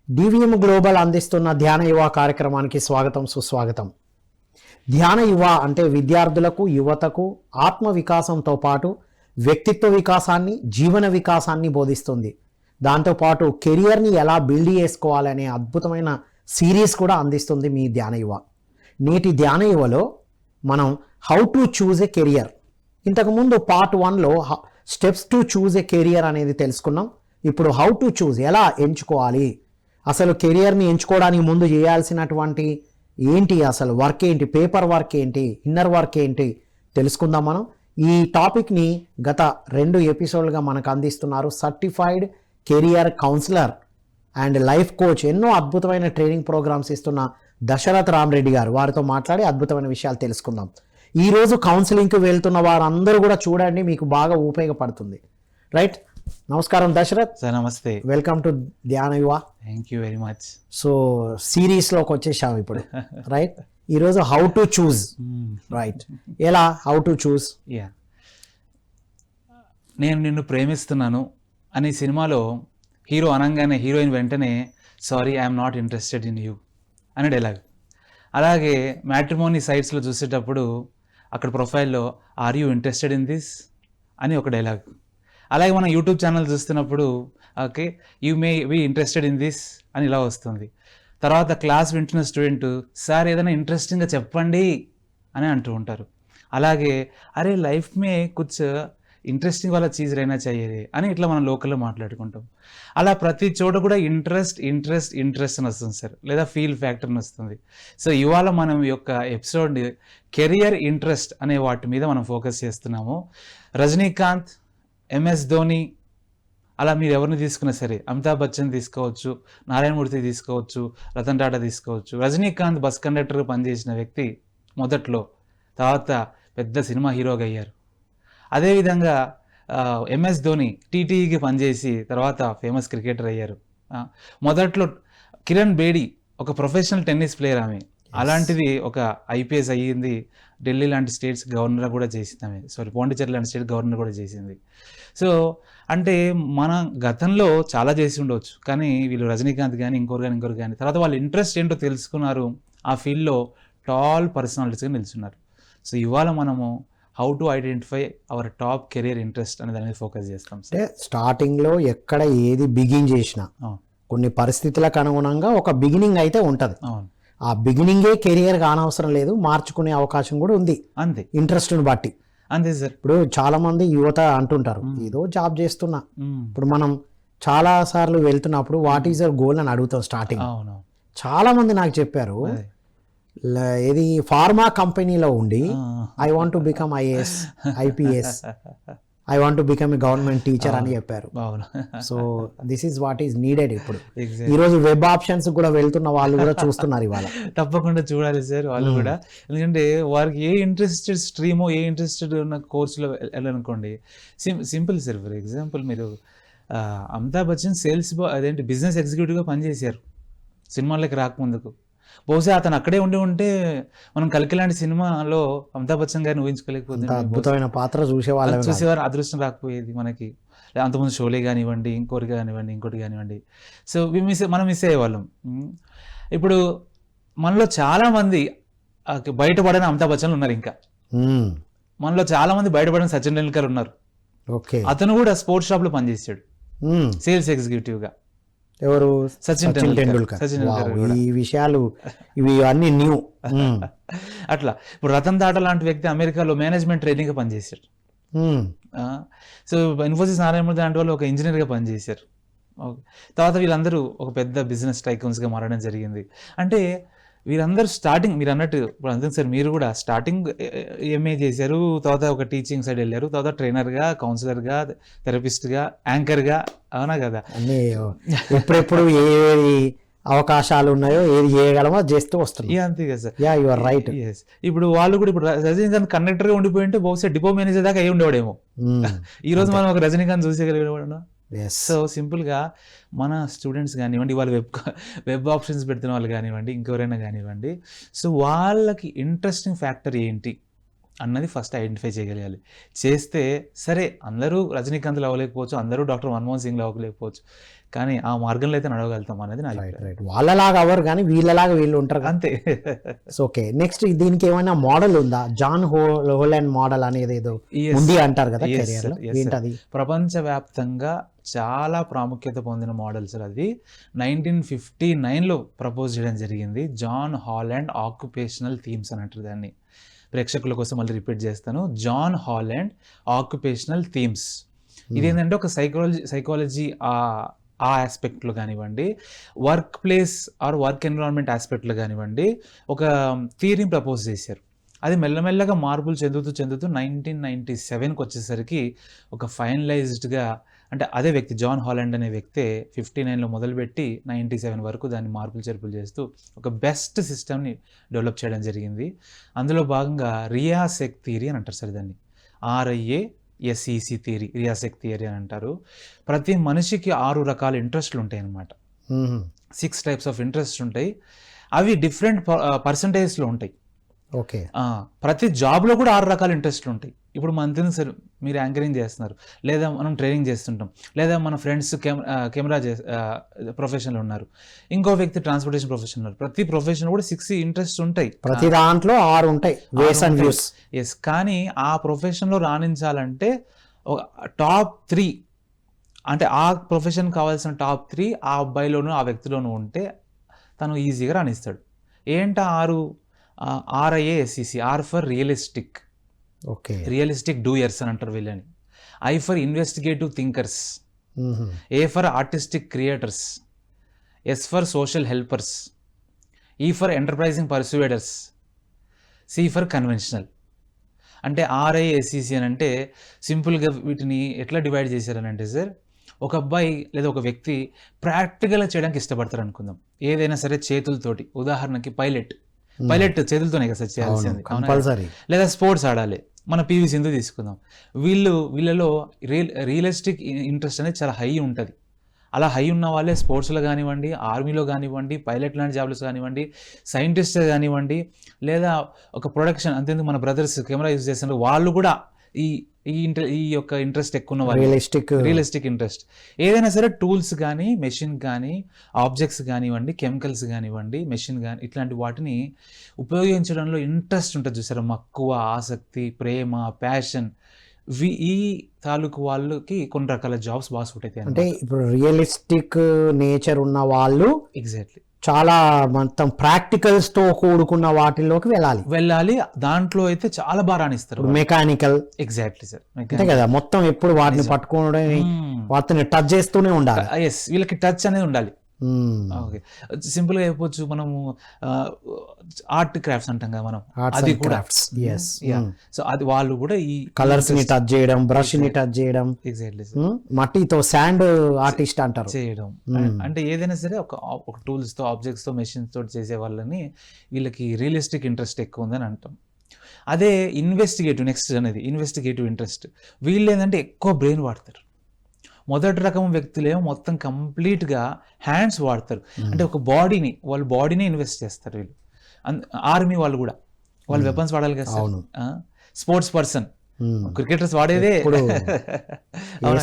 DVM global అందిస్తున్న ధ్యాన యువ కార్యక్రమానికి స్వాగతం సుస్వాగతం. ధ్యాన యువ అంటే విద్యార్థులకు యువతకు ఆత్మ వికాసంతో పాటు వ్యక్తిత్వ వికాసాన్ని జీవన వికాసాన్ని బోధిస్తుంది. దాంతోపాటు కెరియర్ని ఎలా బిల్డ్ చేసుకోవాలనే అద్భుతమైన సిరీస్ కూడా అందిస్తుంది మీ ధ్యాన యువ. నేటి ధ్యాన యువలో మనం how to choose a career, ఇంతకుముందు పార్ట్ 1లో steps to choose a career అనేది తెలుసుకున్నాం. ఇప్పుడు హౌ టు చూజ్, ఎలా ఎంచుకోవాలి, అసలు కెరియర్ని ఎంచుకోవడానికి ముందు చేయాల్సినటువంటి ఏంటి, అసలు వర్క్ ఏంటి, పేపర్ వర్క్ ఏంటి, ఇన్నర్ వర్క్ ఏంటి తెలుసుకుందాం మనం. ఈ టాపిక్ని గత 2 ఎపిసోడ్లుగా మనకు అందిస్తున్నారు certified career counsellor and life coach, ఎన్నో అద్భుతమైన ట్రైనింగ్ ప్రోగ్రామ్స్ ఇస్తున్న దశరథ్ రామరెడ్డి గారు. వారితో మాట్లాడి అద్భుతమైన విషయాలు తెలుసుకుందాం. ఈరోజు కౌన్సిలింగ్కి వెళ్తున్న వారందరూ కూడా చూడండి, మీకు బాగా ఉపయోగపడుతుంది. రైట్, నమస్కారం దశరథ్ సార్. నమస్తే, welcome to Dhyana Yuva. Thank you very much. So సిరీస్లోకి వచ్చేసాం ఇప్పుడు. రైట్, ఈరోజు హౌ టు చూజ్. రైట్, ఎలా హౌ టు చూజ్? యా, నేను నిన్ను ప్రేమిస్తున్నాను అనే సినిమాలో హీరో అనగానే హీరోయిన్ వెంటనే sorry I'm not interested in you అనే డైలాగ్. అలాగే మ్యాట్రిమోనీ సైట్స్లో చూసేటప్పుడు అక్కడ ప్రొఫైల్లో are you interested in this అని ఒక డైలాగ్. అలాగే మనం యూట్యూబ్ ఛానల్ చూస్తున్నప్పుడు okay you may be interested in this అని ఇలా వస్తుంది. తర్వాత క్లాస్ వింటున్న స్టూడెంట్ సార్ ఏదైనా ఇంట్రెస్టింగ్గా చెప్పండి అని అంటూ ఉంటారు. అలాగే అరే లైఫ్ మే కుచ్ ఇంట్రెస్టింగ్ వాళ్ళ చీజ్ రైనా చెయ్యరే అని ఇట్లా మనం లోకల్లో మాట్లాడుకుంటాం. అలా ప్రతి చోట కూడా ఇంట్రెస్ట్ ఇంట్రెస్ట్ ఇంట్రెస్ట్ అని వస్తుంది సార్, లేదా ఫీల్ ఫ్యాక్టర్ అని వస్తుంది. సో ఇవాళ మనం ఈ యొక్క ఎపిసోడ్ కెరియర్ ఇంట్రెస్ట్ అనే వాటి మీద మనం ఫోకస్ చేస్తున్నాము. రజనీకాంత్, ఎంఎస్ ధోని, అలా మీరు ఎవరిని తీసుకున్నా సరే, అమితాబ్ బచ్చన్ తీసుకోవచ్చు, నారాయణమూర్తి తీసుకోవచ్చు, రతన్ టాటా తీసుకోవచ్చు. రజనీకాంత్ బస్ కండక్టర్గా పనిచేసిన వ్యక్తి మొదట్లో, తర్వాత పెద్ద సినిమా హీరోగా అయ్యారు. అదేవిధంగా ఎంఎస్ ధోని టీటీఈకి పనిచేసి తర్వాత ఫేమస్ క్రికెటర్ అయ్యారు. మొదట్లో కిరణ్ బేడి ఒక ప్రొఫెషనల్ టెన్నిస్ ప్లేయర్ ఆమె, అలాంటిది ఒక ఐపీఎస్ అయ్యింది. ఢిల్లీ లాంటి స్టేట్స్ గవర్నర్ కూడా చేసింది ఆమె, పాండిచేరి లాంటి స్టేట్ గవర్నర్ కూడా చేసింది. సో అంటే మన గతంలో చాలా చేసి ఉండవచ్చు, కానీ వీళ్ళు రజనీకాంత్ కానీ ఇంకోరు కానీ తర్వాత వాళ్ళ ఇంట్రెస్ట్ ఏంటో తెలుసుకున్నారు, ఆ ఫీల్డ్లో టాల్ పర్సనాలిటీస్గా నిలుచున్నారు. సో ఇవాళ మనము how to identify our top career interest అనే దాని మీద ఫోకస్ చేస్తాం. అంటే స్టార్టింగ్లో ఎక్కడ ఏది బిగిన్ చేసినా కొన్ని పరిస్థితులకు అనుగుణంగా ఒక బిగినింగ్ అయితే ఉంటుంది. అవును, ఆ బిగినింగే కెరియర్ కానవసరం లేదు, మార్చుకునే అవకాశం కూడా ఉంది అంతే, ఇంట్రెస్ట్ని బట్టి. అంతే సార్. ఇప్పుడు చాలా మంది యువత అంటుంటారు ఏదో జాబ్ చేస్తున్నా. ఇప్పుడు మనం చాలా సార్లు వెళ్తున్నప్పుడు వాట్ ఈజ్ యువర్ గోల్ అని అడుగుతాం స్టార్టింగ్. అవును, చాలా మంది నాకు చెప్పారు ఏది ఫార్మా కంపెనీలో ఉండి I want to become IAS IPS, I want to become a government teacher అని చెప్పారు. So this is what is needed. ఇప్పుడు ఈరోజు వెబ్ ఆప్షన్స్ కూడా వెళ్తున్న వాళ్ళు కూడా చూస్తున్నారు ఇవాళ. తప్పకుండా చూడాలి సార్ వాళ్ళు కూడా, ఎందుకంటే వారికి ఏ ఇంట్రెస్టెడ్ స్ట్రీమో ఏ ఇంట్రెస్టెడ్ ఉన్న కోర్సులో వెళ్ళాలనుకోండి. Simple sir. ఫర్ ఎగ్జాంపుల్ మీరు అమితాబ్ బచ్చన్ సేల్స్ అదేంటి బిజినెస్ ఎగ్జిక్యూటివ్గా పనిచేశారు సినిమాలకి రాకముందుకు. బహుశా అతను అక్కడే ఉంటే మనం కల్కి లాంటి సినిమాలో అమితాబ్ బచ్చన్ గారిని ఊహించుకోలేకపోతే, అద్భుతమైన పాత్ర చూసేవారు, అదృష్టం రాకపోయేది మనకి. అంతకుముందు షోలే కానివ్వండి, ఇంకోటి కానివ్వండి. సో మనం మిస్ అయ్యేవాళ్ళం. ఇప్పుడు మనలో చాలా మంది బయటపడని అమితాబ్ బచ్చన్ ఉన్నారు, ఇంకా మనలో చాలా మంది బయటపడిన సచిన్ టెండూల్కర్ ఉన్నారు. అతను కూడా స్పోర్ట్స్ షాప్ లో పనిచేసాడు సేల్స్ ఎగ్జిక్యూటివ్ గా. ఎవరు? సచిన్ టెండూల్కర్. ఈ విషయాలు ఇవి అన్ని న్యూ. అట్లా ఇప్పుడు రతన్ టాటా లాంటి వ్యక్తి అమెరికాలో మేనేజ్మెంట్ ట్రైనింగ్ గా పనిచేశారు. సో ఇన్ఫోసిస్ నారాయణమూర్తి లాంటి వాళ్ళు ఒక ఇంజనీర్ గా పనిచేశారు. తర్వాత వీళ్ళందరూ ఒక పెద్ద బిజినెస్ టైకూన్స్ గా మారడం జరిగింది. అంటే వీరందరూ స్టార్టింగ్ మీరు అన్నట్టు ఇప్పుడు అంతే సార్, మీరు కూడా స్టార్టింగ్ ఎంఏ చేశారు, తర్వాత ఒక టీచింగ్ సైడ్ వెళ్ళారు, తర్వాత ట్రైనర్గా, కౌన్సిలర్గా, థెరపిస్ట్గా, యాంకర్గా, అవునా కదా? అన్నీ ఎప్పుడెప్పుడు ఏ అవకాశాలు ఉన్నాయో ఏది చేయగలమో చేస్తూ వస్తుంది. అంతే కదా sir. Yeah, you are right. ఇప్పుడు వాళ్ళు కూడా ఇప్పుడు రజనీకాంత్ కండక్టర్గా ఉండిపోయింటే బహుశా డిపో మేనేజర్ దాకా అయి ఉండేవాడేమో. ఈ రోజు మనం ఒక రజనీకాంత్ చూసేయగలిగేవాడు. సో సింపుల్గా మన స్టూడెంట్స్ కానివ్వండి, వాళ్ళు వెబ్ ఆప్షన్స్ పెడుతున్న వాళ్ళు కానివ్వండి, ఇంకెవరైనా కానివ్వండి, సో వాళ్ళకి ఇంట్రెస్టింగ్ ఫ్యాక్టర్ ఏంటి, అన్నది ఫస్ట్ ఐడెంటిఫై చేయగలగాలి. చేస్తే సరే అందరూ రజనీకాంత్‌లు అవ్వలేకపోవచ్చు, అందరూ డాక్టర్ మన్మోహన్ సింగ్‌లు అవ్వలేకపోవచ్చు. కానీ ఆ మార్గంలో అయితే నడవగలుగుతాం అనేది నా రైట్ అభిప్రాయం. రైట్ వాళ్ళలాగా అవ్వరు కానీ వీళ్ళలాగా వీళ్ళు ఉంటారు కదా. అంతే. సో ఓకే, నెక్స్ట్ దీనికి ఏమైనా మోడల్ ఉందా? జాన్ హోలాండ్ మోడల్ అనేది ఏదో Yes. ఉంది అంటారు కదా Yes, కెరియర్ లో, sir. Yes, sir. ఏంటది? ప్రపంచవ్యాప్తంగా చాలా ప్రాముఖ్యత పొందిన మోడల్ సార్ అది. 1959లో ప్రపోజ్ చేయడం జరిగింది. జాన్ హాలాండ్ ఆక్యుపేషనల్ థీమ్స్ అని అంటారు దాన్ని. ప్రేక్షకుల కోసం మళ్ళీ రిపీట్ చేస్తాను. John Holland occupational themes. ఇదేంటంటే ఒక సైకాలజీ ఆ ఆస్పెక్ట్లో కానివ్వండి, work place or work environment ఆస్పెక్ట్లో కానివ్వండి, ఒక థియరీని ప్రపోజ్ చేశారు. అది మెల్లమెల్లగా మార్పులు చెందుతూ 1997కి వచ్చేసరికి ఒక ఫైనలైజ్డ్గా, అంటే అదే వ్యక్తి జాన్ హాలాండ్ అనే వ్యక్తే 59లో మొదలుపెట్టి 97 వరకు దాన్ని మార్పులు చేర్పులు చేస్తూ ఒక బెస్ట్ సిస్టమ్ని డెవలప్ చేయడం జరిగింది. అందులో భాగంగా రియాసెక్ థియరీ అని అంటారు సార్ దాన్ని. RIASEC థియరీ, రియాసెక్ థియరీ అని అంటారు. ప్రతి మనిషికి 6 రకాల ఇంట్రెస్ట్లు ఉంటాయి అన్నమాట. 6 టైప్స్ ఆఫ్ ఇంట్రెస్ట్ ఉంటాయి. అవి డిఫరెంట్ పర్సంటేజ్లో ఉంటాయి. ఓకే, ప్రతి జాబ్లో కూడా 6 రకాల ఇంట్రెస్ట్లు ఉంటాయి. ఇప్పుడు మన తెలుసు సార్, మీరు యాంకరింగ్ చేస్తున్నారు, లేదా మనం ట్రైనింగ్ చేస్తుంటాం, లేదా మన ఫ్రెండ్స్ కెమెరా ప్రొఫెషన్లో ఉన్నారు, ఇంకో వ్యక్తి ట్రాన్స్పోర్టేషన్ ప్రొఫెషన్ ఉన్నారు. ప్రతి ప్రొఫెషన్ కూడా 6 ఇంట్రెస్ట్ ఉంటాయి. ప్రతి దాంట్లో 6 ఉంటాయి వేస్ అండ్ వ్యూస్. ఎస్, కానీ ఆ ప్రొఫెషన్లో రాణించాలంటే టాప్ 3, అంటే ఆ ప్రొఫెషన్ కావాల్సిన టాప్ 3 ఆ అబ్బాయిలోనూ ఆ వ్యక్తిలోనూ ఉంటే తను ఈజీగా రాణిస్తాడు. ఏంట 6? RIASEC, R for realistic, okay, realistic doers అని అంటారు వీళ్ళని. I for investigative thinkers, A for artistic creators, S for social helpers, E for enterprising persuaders, C for conventional. అంటే RIASEC అని అంటే సింపుల్గా వీటిని ఎట్లా డివైడ్ చేశారనంటే సార్, ఒక అబ్బాయి లేదా ఒక వ్యక్తి ప్రాక్టికల్గా చేయడానికి ఇష్టపడతారు అనుకుందాం. ఏదైనా సరే చేతులతోటి, ఉదాహరణకి పైలట్ చేతులతోనే కదా సార్ చేయాల్సింది, కంపల్సరీ. లేదా స్పోర్ట్స్ ఆడాలి. మన PV సింధు తీసుకుందాం. వీళ్ళలో రియలిస్టిక్ ఇంట్రెస్ట్ అనేది చాలా హై ఉంటుంది. అలా హై ఉన్న వాళ్ళే స్పోర్ట్స్లో కానివ్వండి, ఆర్మీలో కానివ్వండి, పైలట్ లాంటి జాబ్స్ కానివ్వండి, సైంటిస్ట్ కానివ్వండి, లేదా ఒక ప్రొడక్షన్, అంతేందుకు మన బ్రదర్స్ కెమెరా యూజ్ చేస్తున్నారు, వాళ్ళు కూడా ఈ యొక్క ఇంట్రెస్ట్ ఎక్కువ ఉన్న వాళ్ళు, రియలిస్టిక్ ఇంట్రెస్ట్. ఏదైనా సరే టూల్స్ కానీ, మెషిన్ కానీ, ఆబ్జెక్ట్స్ కానివ్వండి, కెమికల్స్ కానివ్వండి, మెషిన్ కానీ, ఇట్లాంటి వాటిని ఉపయోగించడంలో ఇంట్రెస్ట్ ఉంటుంది చూసారా, మక్కువ, ఆసక్తి, ప్రేమ, ప్యాషన్. ఈ తాలూకు వాళ్ళకి కొన్ని రకాల జాబ్స్ బాగా సూట్ అవుతాయి. అంటే ఇప్పుడు రియలిస్టిక్ నేచర్ ఉన్న వాళ్ళు ఎగ్జాక్ట్లీ చాలా మొత్తం ప్రాక్టికల్స్ తో కూడుకున్న వాటిలోకి వెళ్ళాలి. దాంట్లో అయితే చాలా బాగా రాణిస్తారు. మెకానికల్, ఎగ్జాక్ట్లీ సార్, అంతే కదా, మొత్తం ఎప్పుడు వాటిని పట్టుకోవడం, వాటిని టచ్ చేస్తూనే ఉండాలి. ఎస్, వీళ్ళకి టచ్ అనేది ఉండాలి. ఓకే, సింపుల్గా చెప్పొచ్చు, మనము ఆర్ట్ క్రాఫ్ట్స్ అంటాం కదా మనం, అది కూడా. సో అది వాళ్ళు కూడా ఈ కలర్స్ ని టచ్ చేయడం, బ్రష్ ని టచ్ చేయడం, ఎగ్జాక్ట్లీ మట్టితో శాండ్ ఆర్టిస్ట్ అంటారు చేయడం. అంటే ఏదైనా సరే ఒక టూల్స్ తో, ఆబ్జెక్ట్స్ తో, మెషిన్స్ తోటి చేసే వాళ్ళని వీళ్ళకి రియలిస్టిక్ ఇంట్రెస్ట్ ఎక్కువ ఉందని అంటాం. అదే నెక్స్ట్ అనేది ఇన్వెస్టిగేటివ్ ఇంట్రెస్ట్. వీళ్ళు ఏంటంటే ఎక్కువ బ్రెయిన్ వాడతారు. మొదటి రకం వ్యక్తులేమో మొత్తం కంప్లీట్గా హ్యాండ్స్ వాడతారు. అంటే ఒక వాళ్ళ బాడీని ఇన్వెస్ట్ చేస్తారు వీళ్ళు. ఆర్మీ వాళ్ళు కూడా వాళ్ళు వెపన్స్ వాడాలి కదా సార్. స్పోర్ట్స్ పర్సన్, క్రికెటర్స్ వాడేదే.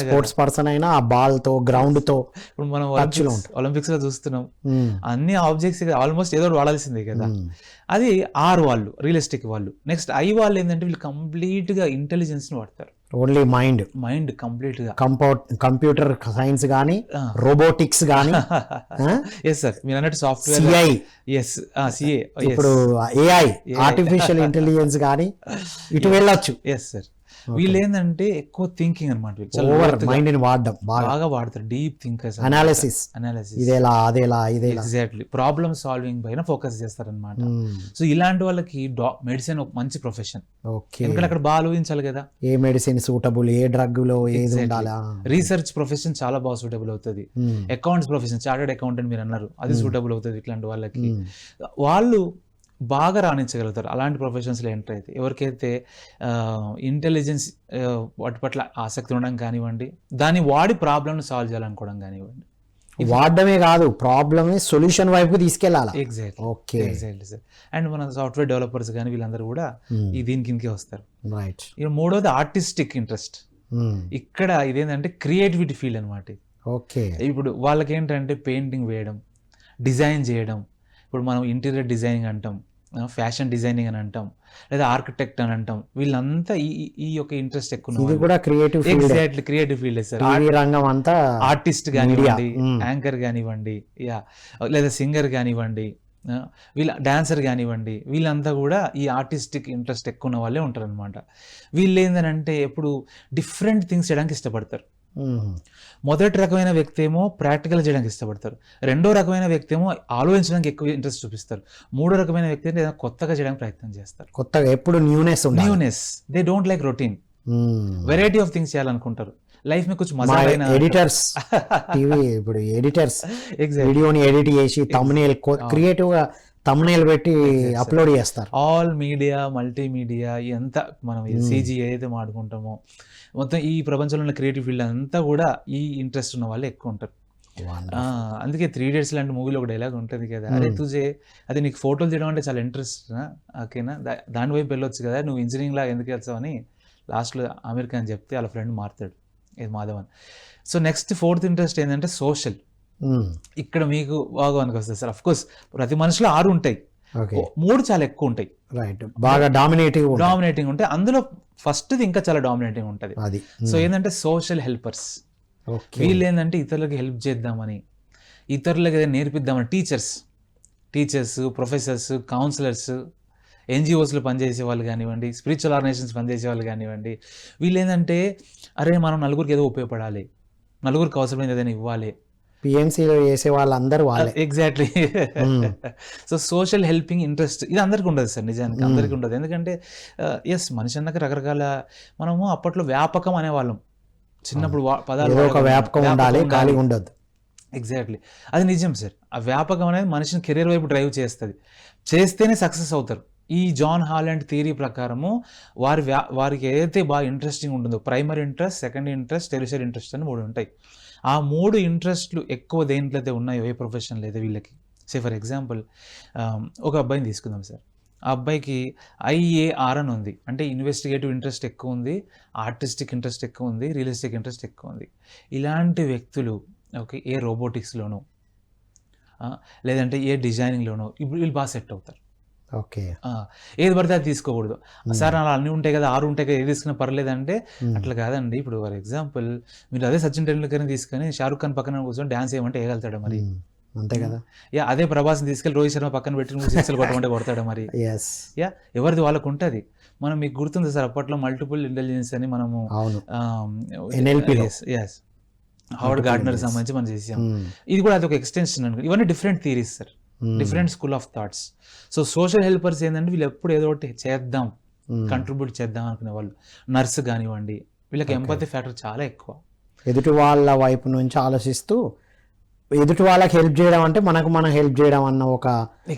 స్పోర్ట్స్ పర్సన్ అయినా ఆ బాల్ తో, గ్రౌండ్ తో. ఇప్పుడు మనం ఒలింపిక్స్ లో చూస్తున్నాం, అన్ని ఆబ్జెక్ట్స్ ఆల్మోస్ట్ ఏదో వాడాల్సిందే కదా. అది వాళ్ళు రియలిస్టిక్ వాళ్ళు. నెక్స్ట్ వాళ్ళు ఏంటంటే వీళ్ళు కంప్లీట్ గా ఇంటెలిజెన్స్ ని వాడతారు. ఓన్లీ మైండ్ కంప్లీట్ గా, కంప్యూటర్ సైన్స్ గానీ, రోబోటిక్స్ గానీ. ఎస్ సార్, మీరు అన్నట్టు సాఫ్ట్వేర్, CA, ఇప్పుడు AI, ఆర్టిఫిషియల్ ఇంటెలిజెన్స్ గానీ ఇటు వెళ్ళొచ్చు. ఎస్ సార్, వీళ్ళు ఏంటంటే ఎక్కువ థింకింగ్ అనమాట, మైండ్ ని వాడడం బాగా వాడతారు. డీప్ థింకర్స్, అనాలిసిస్, ఇదేలా అదేలా ఇదేలా, ఎగ్జాక్ట్లీ ప్రాబ్లమ్ సాల్వింగ్ పైన ఫోకస్ చేస్తారనమాట. సో ఇలాంటి వాళ్ళకి మెడిసిన్ ఒక మంచి ప్రొఫెషన్. ఎందుకంటే అక్కడ బాగా ఆలోచించాలి కదా, ఏ మెడిసిన్ సూటబుల్, ఏ డ్రగ్ లో ఏది ఉండాలా. రీసెర్చ్ ప్రొఫెషన్ చాలా బాగా సూటబుల్ అవుతుంది. అకౌంట్స్ ప్రొఫెషన్, చార్టెడ్ అకౌంటెంట్ మీరు అన్నారు, అది సూటబుల్ అవుతుంది ఇట్లాంటి వాళ్ళకి. వాళ్ళు బాగా రాణించగలుగుతారు అలాంటి ప్రొఫెషన్స్లో ఎంటర్ అయితే. ఎవరికైతే ఇంటెలిజెన్స్ వాటి పట్ల ఆసక్తి ఉండడం కానివ్వండి, దాన్ని వాడి ప్రాబ్లమ్ని సాల్వ్ చేయాలనుకోవడం కానివ్వండి, వాడడమే కాదు, ప్రాబ్లమే సొల్యూషన్ వైపుకి తీసుకెళ్లాలా. Exactly okay, exactly sir. And మన సాఫ్ట్వేర్ డెవలపర్స్ కానీ వీళ్ళందరూ కూడా ఈ దీని కిందకే వస్తారు. రైట్. ఇక మూడోది ఆర్టిస్టిక్ ఇంట్రెస్ట్. ఇక్కడ ఇదేంటంటే క్రియేటివిటీ ఫీల్డ్ అనమాట. ఓకే. ఇప్పుడు వాళ్ళకి ఏంటంటే పెయింటింగ్ వేయడం, డిజైన్ చేయడం, ఇప్పుడు మనం ఇంటీరియర్ డిజైనింగ్ అంటాం, ఫ్యాషన్ డిజైనింగ్ అని అంటాం, లేదా ఆర్కిటెక్ట్ అని అంటాం. వీళ్ళంతా ఈ యొక్క ఇంట్రెస్ట్ ఎక్కువ. ఇది కూడా creative field. Exactly creative field sir. TV రంగం అంతా ఆర్టిస్ట్ కానివ్వండి, యాంకర్ కానివ్వండి, లేదా సింగర్ కానివ్వండి, వీళ్ళ డాన్సర్ కానివ్వండి, వీళ్ళంతా కూడా ఈ ఆర్టిస్టిక్ ఇంట్రెస్ట్ ఎక్కువ ఉన్న వాళ్ళే ఉంటారు అనమాట. వీళ్ళు ఏంటంటే ఎప్పుడు డిఫరెంట్ థింగ్స్ చేయడానికి ఇష్టపడతారు. మొదటి రకమైన వ్యక్తి ఏమో ప్రాక్టికల్ చేయడానికి ఇష్టపడతారు, రెండో రకమైన వ్యక్తి ఏమో ఆలోచించడానికి ఎక్కువ ఇంట్రెస్ట్ చూపిస్తారు, మూడో రకమైన వ్యక్తి అంటే ఏదైనా కొత్తగా చేయడానికి ప్రయత్నం చేస్తారు. కొత్తగా ఎప్పుడు newness. They don't like routine, variety of things చేయాలనుకుంటారు. లైఫ్ में कुछ मजा लेना. ఎడిటర్స్ టీవీ ఇప్పుడు ఎడిటర్స్ వీడియోని ఎడిట్ చేసి thumbnail క్రియేటివ్ గా thumbnail పెట్టి అప్లోడ్ చేస్తారు. ఆల్ మీడియా, మల్టీమీడియా, ఎంత మనం CG ఏదైతే మాడుకుంటామో మొత్తం ఈ ప్రపంచంలో ఉన్న క్రియేటివ్ ఫీల్డ్ అంతా కూడా ఈ ఇంట్రెస్ట్ ఉన్న వాళ్ళే ఎక్కువ ఉంటారు. అందుకే 3 Idiots లాంటి మూవీలో ఒక డైలాగ్ ఉంటుంది కదా, అరే తుజే అది నీకు ఫోటోలు తీయడం అంటే చాలా ఇంట్రెస్ట్, ఓకేనా, దాని వైపు వెళ్ళొచ్చు కదా, నువ్వు ఇంజనీరింగ్ లాగా ఎందుకు వెళ్తావు అని లాస్ట్లో ఆమీర్ ఖాన్ చెప్తే వాళ్ళ ఫ్రెండ్ మారుతాడు, ఇది Madhavan. So next 4th interest ఏంటంటే సోషల్. ఇక్కడ మీకు భాగవానికి వస్తుంది సార్. అఫ్ కోర్స్ ప్రతి మనిషిలో 6 ఉంటాయి, 3 చాలా ఎక్కువ ఉంటాయి. రైట్, బాగా డామినేటింగ్ ఉంటాయి. అందులో ఫస్ట్ ఇంకా చాలా డామినేటింగ్ ఉంటుంది. సో ఏంటంటే సోషల్ హెల్పర్స్. వీళ్ళు ఏంటంటే ఇతరులకి హెల్ప్ చేద్దామని, ఇతరులకి ఏదైనా నేర్పిద్దామని టీచర్స్, ప్రొఫెసర్స్, కౌన్సిలర్స్, NGOస్లో పనిచేసే వాళ్ళు కానివ్వండి, స్పిరిచువల్ ఆర్గనైజేషన్స్ పనిచేసే వాళ్ళు కానివ్వండి, వీళ్ళు ఏంటంటే అరే మనం నలుగురికి ఏదో ఉపయోగపడాలి, నలుగురికి అవసరమైనది ఏదైనా ఇవ్వాలి. PMCలో చేసే వాళ్ళందరూ వాళ్ళే. Exactly. So social helping interest ఇది అందరికీ ఉండదు సార్, నిజానికి అందరికీ ఉండదు. ఎందుకంటే ఎస్ మనిషి అన్నాక రకరకాల, మనము అప్పట్లో వ్యాపకం అనేవాళ్ళం చిన్నప్పుడు, పదాలు వ్యాపకం ఉండాలి, ఖాళీ ఉండదు. ఎగ్జాక్ట్లీ, అది నిజం సార్. ఆ వ్యాపకం అనేది మనిషిని కెరీర్ వైపు డ్రైవ్ చేస్తుంది, చేస్తేనే సక్సెస్ అవుతారు. ఈ జాన్ హాలండ్ థియరీ ప్రకారము వారికి ఏదైతే బాగా ఇంట్రెస్టింగ్ ఉంటుందో, primary interest, secondary interest, tertiary interest అని 3 ఉంటాయి. ఆ 3 ఇంట్రెస్ట్లు ఎక్కువ దేంట్లో అయితే ఉన్నాయో, ఏ ప్రొఫెషన్లో అయితే వీళ్ళకి, సే ఫర్ ఎగ్జాంపుల్ ఒక అబ్బాయిని తీసుకుందాం సార్. ఆ అబ్బాయికి IAR అని ఉంది, అంటే ఇన్వెస్టిగేటివ్ ఇంట్రెస్ట్ ఎక్కువ ఉంది, ఆర్టిస్టిక్ ఇంట్రెస్ట్ ఎక్కువ ఉంది, రియలిస్టిక్ ఇంట్రెస్ట్ ఎక్కువ ఉంది. ఇలాంటి వ్యక్తులు ఓకే ఏ రోబోటిక్స్లోనూ లేదంటే ఏ డిజైనింగ్లోనూ ఇప్పుడు వీళ్ళు బాగా సెట్ అవుతారు. ఓకే, ఏది పడితే అది తీసుకోకూడదు సార్, అలా అన్నీ ఉంటాయి కదా, 6 ఉంటాయి కదా, ఏది తీసుకున్నా పర్లేదంటే అట్లా కాదండి. ఇప్పుడు ఫర్ ఎగ్జాంపుల్ మీరు అదే సచిన్ టెండూల్కర్ని తీసుకొని షారుఖ్ ఖాన్ పక్కన కూర్చొని డాన్స్ చేయమంటే వేయగలుగుతాడు మరి, అంతే కదా. అదే ప్రభాస్ని తీసుకెళ్ళి రోహిత్ శర్మ పక్కన పెట్టి నువ్వు 6 కొట్టమంటే కొడతాడు మరి. ఎవరిది వాళ్ళకు ఉంటుంది. మనం మీకు గుర్తుంది సార్ అప్పట్లో మల్టిపుల్ ఇంటెలిజెన్స్ అని మనము హావర్డ్ గార్డ్నర్ సంబంధించి మనం చేసాం. ఇది కూడా అది ఒక ఎక్స్టెన్షన్ అనుకో. ఇవన్నీ different theories sir, different school of thoughts. So social helpers ఏంటంటే వీళ్ళు ఎప్పుడు ఏదో ఒకటి చేద్దాం, కంట్రిబ్యూట్ చేద్దాం అనుకునే వాళ్ళు. నర్స్ కానివ్వండి, వీళ్ళకి ఎంపతి ఫ్యాక్టర్ చాలా ఎక్కువ. ఎదుటి వాళ్ళ వైపు నుంచి ఆలోచిస్తూ ఎదుటి వాళ్ళకి హెల్ప్ చేయడం అంటే మనం హెల్ప్ చేయడం అన్న ఒక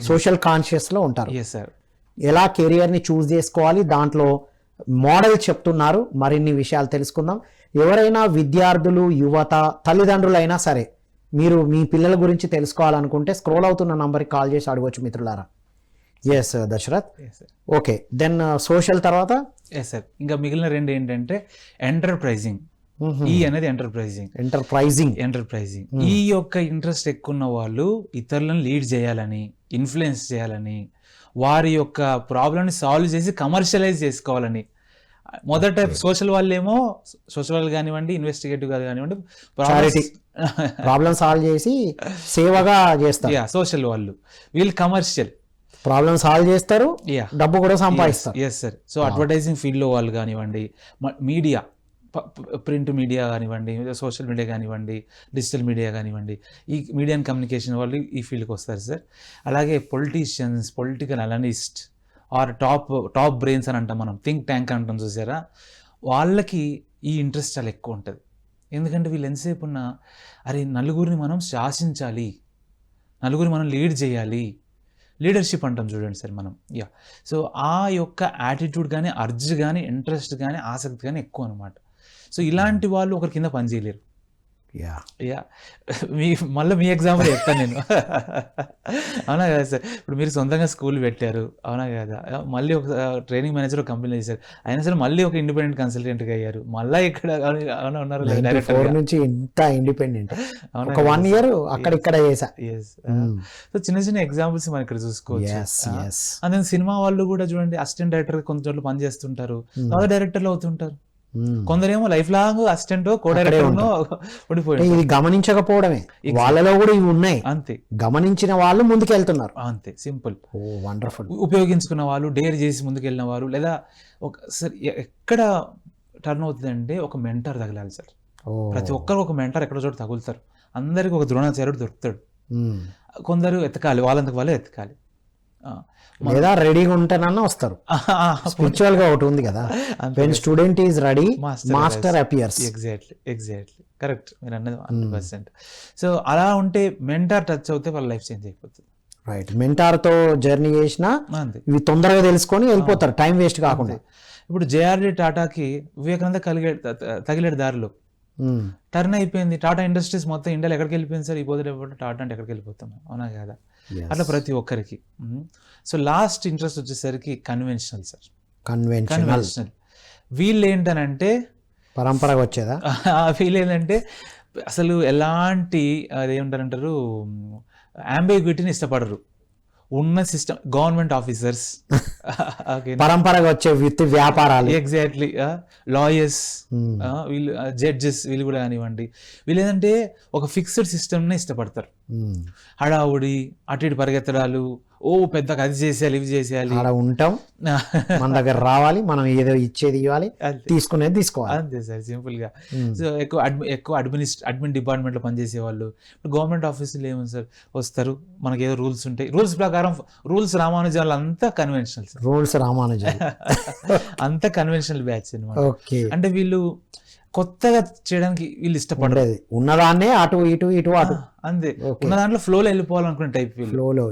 సోషల్ కాన్షియస్లో ఉంటారు. ఎలా కెరియర్ని చూస్ చేసుకోవాలి, దాంట్లో మోడల్ చెప్తున్నారు. మరిన్ని విషయాలు తెలుసుకుందాం. ఎవరైనా విద్యార్థులు, యువత, తల్లిదండ్రులైనా సరే మీరు మీ పిల్లల గురించి తెలుసుకోవాలనుకుంటే స్క్రోల్ అవుతున్న నంబర్కి కాల్ చేసి అడగవచ్చు మిత్రులారా. Yes Dasharath. Okay, then social తర్వాత ఎస్ సార్ ఇంకా మిగిలిన 2 ఏంటంటే ఎంటర్ప్రైజింగ్. ఈ అనేది ఎంటర్ప్రైజింగ్. ఈ యొక్క ఇంట్రెస్ట్ ఎక్కువ ఉన్న వాళ్ళు ఇతరులను లీడ్ చేయాలని, ఇన్ఫ్లుయెన్స్ చేయాలని, వారి యొక్క ప్రాబ్లమ్ని సాల్వ్ చేసి కమర్షియలైజ్ చేసుకోవాలని. మొదట సోషల్ వాళ్ళేమో, సోషల్ వాళ్ళు కానివ్వండి, ఇన్వెస్టిగేటివ్ కానివ్వండి, ప్రాబ్లమ్ సాల్వ్ చేసి సేవగా చేస్తారు. సోషల్ వాళ్ళు, వీళ్ళు కమర్షియల్, ప్రాబ్లమ్ సాల్వ్ చేస్తారు, డబ్బు కూడా సంపాదిస్తారు. Yes sir. సో అడ్వర్టైజింగ్ ఫీల్డ్లో వాళ్ళు కానివ్వండి, మీడియా, ప్రింట్ మీడియా కానివ్వండి, సోషల్ మీడియా కానివ్వండి, డిజిటల్ మీడియా కానివ్వండి, ఈ మీడియా అండ్ కమ్యూనికేషన్ వాళ్ళు ఈ ఫీల్డ్కి వస్తారు సార్. అలాగే politicians, political analyst are top brains అని అంటాం మనం, థింక్ ట్యాంక్ అంటాం చూసారా, వాళ్ళకి ఈ ఇంట్రెస్ట్ చాలా ఎక్కువ ఉంటుంది. ఎందుకంటే వీళ్ళు ఎంతసేపు ఉన్నా అరే నలుగురిని మనం శాసించాలి, నలుగురిని మనం లీడ్ చేయాలి, లీడర్షిప్ అంటాం చూడండి సార్ మనం. సో ఆ యొక్క యాటిట్యూడ్ కానీ, అర్జ్ కానీ, ఇంట్రెస్ట్ కానీ, ఆసక్తి కానీ ఎక్కువ అనమాట. సో ఇలాంటి వాళ్ళు ఒకరి కింద పనిచేయలేరు. యా యా మీ మళ్ళీ మీ ఎగ్జాంపుల్ చెప్తాను నేను. అవునా కదా సార్, ఇప్పుడు మీరు సొంతంగా స్కూల్ పెట్టారు, అవునా కదా, మళ్ళీ ఒక ట్రైనింగ్ మేనేజర్ ఒక కంపెనీ చేశారు, అయినా సరే మళ్ళీ ఒక ఇండిపెండెంట్ కన్సల్టెంట్గా అయ్యారు, మళ్ళీ ఇక్కడ అవునా ఉన్నారు డైరెక్టర్ 94 నుంచి ఇంత ఇండిపెండెంట్. ఒక 1 year అక్కడిక్కడ చేసా. సో చిన్న చిన్న ఎగ్జాంపుల్స్ మనం ఇక్కడ చూసుకోవచ్చు. Yes, yes. అదే సినిమా వాళ్ళు కూడా చూడండి, అసిస్టెంట్ డైరెక్టర్ కొంత చోట్ల పని చేస్తుంటారు, తర్వాత డైరెక్టర్లు అవుతుంటారు. కొందరేమో life long assistant co director ఉండిపోయి ఇది గమనించకపోవడమే, వాళ్ళలో కూడా ఇవి ఉన్నాయి, అంతే, గమనించిన వాళ్ళు ముందుకెళ్తున్నారు. అంతే సింపుల్. ఓ వండర్ఫుల్. ఉపయోగించుకున్న వాళ్ళు, డేర్ చేసి ముందుకెళ్ళిన వారు, లేదా ఒకసారి ఎక్కడ టర్న్ అవుతుందంటే ఒక మెంటర్ తగలాలి సార్. ప్రతి ఒక్కరు ఒక మెంటర్ ఎక్కడో చోట తగులుతారు, అందరికి ఒక ద్రోణాచార్యుడు దొరుకుతాడు. కొందరు ఎతకాలి, వాళ్ళంతకు వాళ్ళే ఎతకాలి, లేదా రెడీగా ఉంటేనన్నా వస్తారు. స్పిరిచువల్ గా ఒకటి ఉంది కదా, when student is ready master appears. Exactly correct, మీరు అన్నది 100%. సో అలా ఉంటే మెంటార్ టచ్ అవుతే వాళ్ళ లైఫ్ చేంజ్ అయిపోతుంది. రైట్, మెంటార్ తో జర్నీ చేసినా ఇవి తొందరగా తెలుసుకొని వెళ్ళిపోతారు, టైం వేస్ట్ కాకుండా. ఇప్పుడు జేఆర్డీ టాటాకి వివేకానంద తగిలేడు దారిలో టర్న్ అయిపోయింది. టాటా ఇండస్ట్రీస్ మొత్తం ఇండియాలో ఎక్కడికి వెళ్ళిపోయింది సార్, ఈ పోతే టాటా అంటే ఎక్కడికి వెళ్ళిపోతాం, అవునా కదా. అట్లా ప్రతి ఒక్కరికి. సో లాస్ట్ ఇంట్రెస్ట్ వచ్చేసరికి కన్వెన్షనల్ సార్. కన్వెన్షనల్ వీళ్ళు ఏంటనంటే పరంపరగా వచ్చేదా, వీళ్ళు ఏంటంటే అసలు ఎలాంటి అదేమంటారంటారు అంబిగ్విటీని ఇష్టపడరు. ఉన్న సిస్టమ్, గవర్నమెంట్ ఆఫీసర్స్, పరంపరగా వచ్చే వృత్తి వ్యాపారాలు, ఎగ్జాక్ట్లీ, లాయర్స్, వీళ్ళు జడ్జెస్, వీళ్ళు కూడా కానివ్వండి, వీళ్ళు ఏంటంటే ఒక ఫిక్స్డ్ సిస్టమ్ని ఇష్టపడతారు. హడావుడి, అటు ఇటు పరిగెత్తడాలు, ఓ పెద్దగా అది చేసేయాలి, ఇవి చేసేయాలి, అలా ఉంటాం, మన దగ్గర రావాలి, మనం ఏదో ఇచ్చేది ఇవ్వాలి, తీసుకునేది తీసుకోవాలి, అంతే సార్ సింపుల్ గా. సో ఎక్కువ అడ్మిన్ డిపార్ట్మెంట్ లో పనిచేసే వాళ్ళు. గవర్నమెంట్ ఆఫీసులు ఏమో సార్ వస్తారు, మనకి ఏదో రూల్స్ ఉంటాయి, రూల్స్ ప్రకారం రూల్స్ రామానుజాలు అంతా కన్వెన్షనల్ సార్. రూల్స్ రామానుజాలు అంతా కన్వెన్షనల్ బ్యాచ్ అనమాట. ఓకే, అంటే వీళ్ళు కొత్తగా చేయడానికి వీళ్ళు ఇష్టపడేది, ఉన్నదాన్నే అటు ఇటు ఇటు అటు, అంతే, ఉన్న దాంట్లో ఫ్లోలో వెళ్ళిపోవాలనుకునే టైప్ ఫ్లోలో.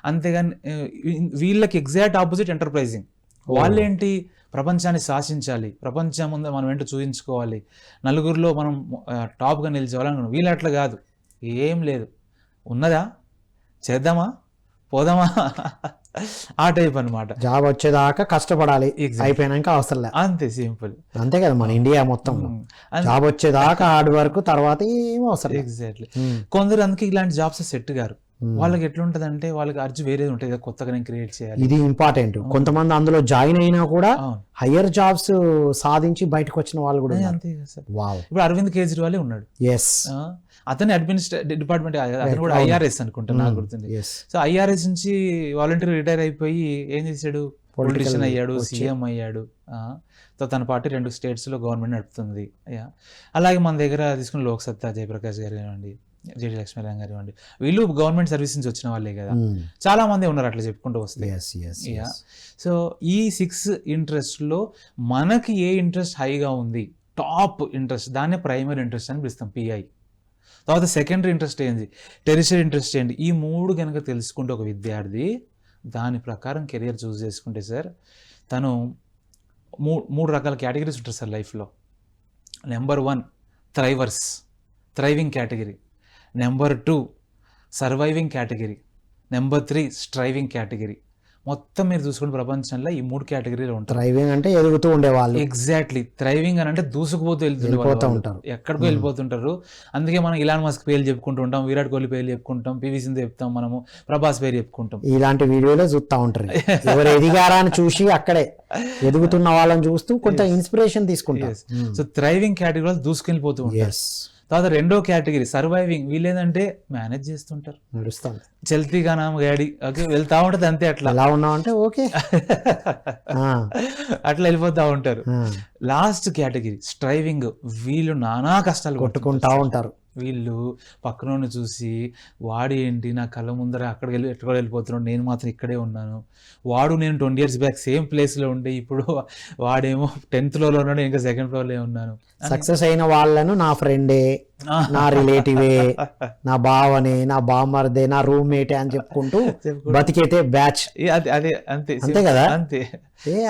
అంతేగాని వీళ్ళకి ఎగ్జాక్ట్ ఆపోజిట్ ఎంటర్ప్రైజింగ్. వాళ్ళేంటి, ప్రపంచాన్ని శాసించాలి, ప్రపంచం ముందు మనం ఏంటో చూపించుకోవాలి, నలుగురిలో మనం టాప్గా నిలిచేవాలనుకున్నాం. వీళ్ళు అట్లా కాదు, ఏం లేదు, ఉన్నదా చేద్దామా పోదామా ఆ టైప్ అనమాట. జాబ్ వచ్చేదాకా కష్టపడాలి, అయిపోయినాక అవసరం లేదు, అంతే సింపుల్. అంతే కదా మన ఇండియా మొత్తం, జాబ్ వచ్చేదాకా హార్డ్ వర్క్, తర్వాత ఏం అవసరం. ఎగ్జాక్ట్లీ. కొందరు అందుకే ఇలాంటి జాబ్స్ సెట్ గారు. వాళ్ళకి ఎట్లుంటదంటే వాళ్ళకి అర్జు వేరేది ఉంటుంది, కొత్తగా నేను క్రియేట్ చేయాలి, ఇది ఇంపార్టెంట్. కొంతమంది అందులో జాయిన్ అయినా కూడా హయ్యర్ జాబ్స్ సాధించి బయటకు వచ్చిన వాళ్ళు కూడా అంతే కదా సార్. ఇప్పుడు అరవింద్ కేజ్రీవాల్ ఉన్నాడు, అతని డిపార్ట్మెంట్, అతను కూడా ఐఆర్ఎస్ అనుకుంటా, నాకు గుర్తుంది. సో ఐఆర్ఎస్ నుంచి వాలంటీర్ రిటైర్ అయిపోయి ఏం చేశాడు, పొలిటీషియన్ అయ్యాడు, సీఎం అయ్యాడు. సో తన పార్టీ 2 స్టేట్స్లో గవర్నమెంట్ నడుపుతుంది. అలాగే మన దగ్గర తీసుకున్న లోక్సత్తా జయప్రకాష్ గారు కానివ్వండి, జేడి లక్ష్మీనారాయణ గారు ఇవ్వండి, వీళ్ళు గవర్నమెంట్ సర్వీస్ నుంచి వచ్చిన వాళ్ళే కదా, చాలా మంది ఉన్నారు అట్లా చెప్పుకుంటూ వస్తే. సో ఈ 6 ఇంట్రెస్ట్లో మనకి ఏ ఇంట్రెస్ట్ హైగా ఉంది, టాప్ ఇంట్రెస్ట్, దాన్నే ప్రైమరీ ఇంట్రెస్ట్ అని పిలుస్తాం, పిఐ. తర్వాత సెకండరీ ఇంట్రెస్ట్ ఏంది, టెరిషరీ ఇంట్రెస్ట్ ఏంటి, ఈ 3 కనుక తెలుసుకుంటే ఒక విద్యార్థి దాని ప్రకారం కెరియర్ చూస్ చేసుకుంటే సార్, తను 3 రకాల కేటగిరీస్ ఉంటారు సార్ లైఫ్లో. Number 1 thrivers, thriving category. Number 2 surviving category. Number 3 striving category. మొత్తం మీరు చూసుకున్న ప్రపంచంలో ఈ 3 కేటగిరీలు ఉంటారు. థ్రైవింగ్ అంటే ఎదుగుతూ ఉండేవాళ్ళు, ఎగ్జాక్ట్లీ. థ్రైవింగ్ అని అంటే దూసుకుపోతూ వెళ్తుంటారు, ఎక్కడికో వెళ్ళిపోతుంటారు. అందుకే మనం ఇలాన్ మస్క్ పేర్లు చెప్పుకుంటూ ఉంటాం, విరాట్ కోహ్లీ పేర్లు చెప్పుకుంటాం, పివి సింధు చెప్తాం, మనము ప్రభాస్ పేరు చెప్పుకుంటాం. ఇలాంటి వీడియోలో చూస్తూ ఉంటారు, ఎవరు ఎదిగారా అని చూసి అక్కడే ఎదుగుతున్న వాళ్ళని చూస్తూ కొంత ఇన్స్పిరేషన్ తీసుకుంటారు. సో థ్రైవింగ్ కేటగిరీలో దూసుకెళ్ళిపోతూ ఉంటారు. తర్వాత 2వ కేటగిరీ సర్వైవింగ్. వీళ్ళు ఏంటంటే మేనేజ్ చేస్తుంటారు, నడుస్తాను, చల్తీగా నా గాడి ఓకే వెళ్తా ఉంటది, అంతే. అట్లా ఎలా ఉన్నామంటే ఓకే అట్లా వెళ్ళిపోతా ఉంటారు. Last category striving. వీళ్ళు నానా కష్టాలు కొట్టుకుంటా ఉంటారు. వీళ్ళు పక్కన చూసి వాడు ఏంటి నా కళ్ళ ముందర అక్కడికి ఎక్కడ వెళ్ళిపోతున్నాడు, నేను మాత్రం ఇక్కడే ఉన్నాను, వాడు నేను 20 years బ్యాక్ సేమ్ ప్లేస్లో ఉండే, ఇప్పుడు వాడేమో 10th floorలో ఉన్నాడు, ఇంకా 2nd floorలో ఉన్నాను. సక్సెస్ అయిన వాళ్ళను నా ఫ్రెండే నా రిలేటివే, నా బావనే, నా బామ్మర్దే, నా రూమ్మేటే అని చెప్పుకుంటూ బతికేతే బ్యాచ్. అదే అదే అంతే అంతే కదా? అంతే.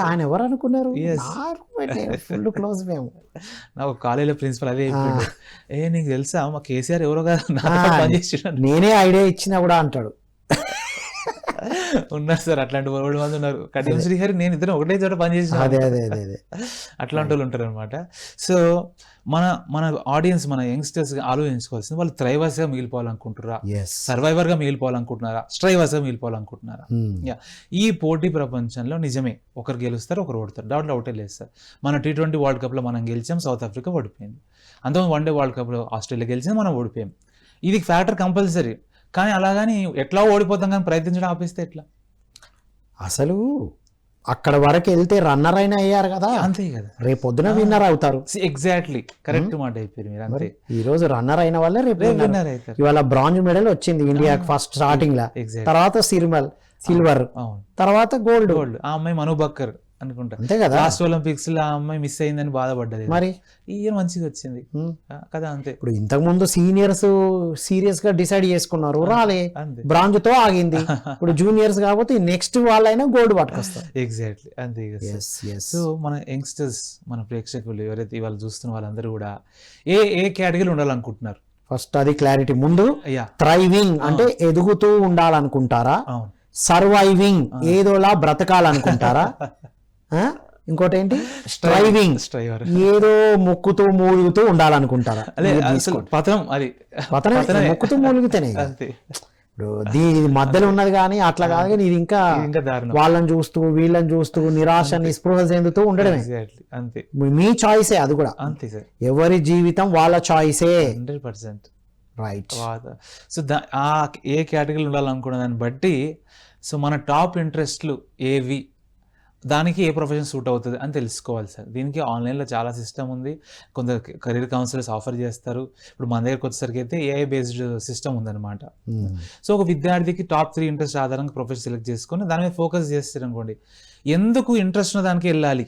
ఆయన ఎవరు అనుకున్నారు? నా రూమ్మేటే, ఫుల్ క్లోజ్ మేము. నాకు కాలేజీలో ప్రిన్సిపల్ అదే చెప్పిండు, నీకు తెలుసా మా కేసీఆర్ ఎవరో కదా పనిచేసిన. నేనే ఐడియా ఇచ్చినా కూడా అంటాడు. ఉన్నారు సార్ అట్లాంటి 3 మంది ఉన్నారు. కడియం శ్రీహరి నేను ఇద్దరు ఒకటే చోట పనిచేసిన అదే అదే అదే అదే అట్లాంటి వాళ్ళు ఉంటారు అనమాట. సో మన ఆడియన్స్, మన యంగ్స్టర్స్ ఆలోచించుకోవాల్సింది, వాళ్ళు థ్రైవర్స్గా మిగిలిపోవాలనుకుంటున్నారా, సర్వైవర్గా మిగిలిపోవాలనుకుంటున్నారా, స్ట్రైవర్స్గా మిగిలిపోవాలనుకుంటున్నారా? ఈ పోటీ ప్రపంచంలో నిజమే ఒకరు గెలుస్తారు ఒకరు ఓడతారు, దాంట్లో ఒకటే లేదు సార్. మన T20 వరల్డ్ కప్లో మనం గెలిచాం, సౌత్ ఆఫ్రికా ఓడిపోయింది. అంతకుముందు వన్డే వరల్డ్ కప్లో ఆస్ట్రేలియా గెలిచింది, మనం ఓడిపోయాం. ఇది ఫ్యాక్టర్ కంపల్సరీ. కానీ అలాగని ఎట్లా ఓడిపోతాం కానీ ప్రయత్నించడం ఆపేస్తే ఎట్లా? అసలు అక్కడ వరకు వెళ్తే రన్నర్ అయినా అయ్యారు కదా, అంతే కదా, రేపు పొద్దున విన్నర్ అవుతారు. ఎగ్జాక్ట్లీ కరెక్ట్ మాట అయిపోయారు మీరు. అంతే, ఈ రోజు రన్నర్ అయిన వాళ్ళే రేపు విన్నర్ అవుతారు. ఇవాళ బ్రాంజ్ మెడల్ వచ్చింది ఇండియాకి ఫస్ట్ స్టార్టింగ్ లా, తర్వాత సిల్వర్, తర్వాత గోల్డ్. ఆ అమ్మాయి మను బక్కర్ అనుకుంటా, అంతే కదా. లాస్ట్ ఒలింపిక్స్ లో ఆ అమ్మాయి మిస్ అయిందని బాధపడ్డది, మరి ఈయన మంచిగా వచ్చింది కదా. అంతే, ఇప్పుడు ఇంతకు ముందు సీనియర్స్ సీరియస్ గా డిసైడ్ చేసుకున్నారు, రాలే, బ్రాంజ్ తో ఆగింది. ఇప్పుడు జూనియర్స్ కాబట్టి నెక్స్ట్ వాళ్ళైనా గోల్డ్ పట్టుకొస్తారు. ఎగ్జాక్ట్లీ అంతే కదా. సో మన యంగ్స్టర్స్, మన ప్రేక్షకులు ఎవరైతే ఇవాళ చూస్తున్న వాళ్ళందరూ కూడా ఏ కేటగిరీలో ఉండాలనుకుంటున్నారు? ఫస్ట్ అది క్లారిటీ. ముందు థ్రైవింగ్ అంటే ఎదుగుతూ ఉండాలనుకుంటారా, సర్వైవింగ్ ఏదోలా బ్రతకాలనుకుంటారా, ఇంకోటి ఏంటి స్ట్రైవింగ్ ఏదో మొక్కుతూ మూలుగుతూ ఉండాలనుకుంటారా? పతనం, అది పతనం మొక్కుతూ మూలుగుతేనే. ఇప్పుడు దీని మధ్యలో ఉన్నది కానీ అట్లా కాదు, కానీ ఇది ఇంకా వాళ్ళని చూస్తూ వీళ్ళని చూస్తూ నిరాశ నిస్పృహ చెందుతూ ఉండడమే. అంతే, మీ చాయిసే అది కూడా. అంతే సార్, ఎవరి జీవితం వాళ్ళ చాయిసే. 100% రైట్. సో ఏ కేటగిరీలో ఉండాలనుకున్న దాన్ని బట్టి, సో మన టాప్ ఇంట్రెస్ట్లు ఏవి, దానికి ఏ ప్రొఫెషన్ సూట్ అవుతుంది అని తెలుసుకోవాలి సార్. దీనికి ఆన్లైన్లో చాలా సిస్టమ్ ఉంది, కొందరు కెరీర్ కౌన్సిలర్స్ ఆఫర్ చేస్తారు. ఇప్పుడు మన దగ్గరకు వచ్చేసరికి అయితే AI బేస్డ్ సిస్టమ్ ఉందన్నమాట. సో ఒక విద్యార్థికి టాప్ 3 ఇంట్రెస్ట్ ఆధారంగా ప్రొఫెషన్ సెలెక్ట్ చేసుకొని దాని మీద ఫోకస్ చేస్తారు అనుకోండి, ఎందుకు ఇంట్రెస్ట్ ఉన్న దానికి వెళ్ళాలి.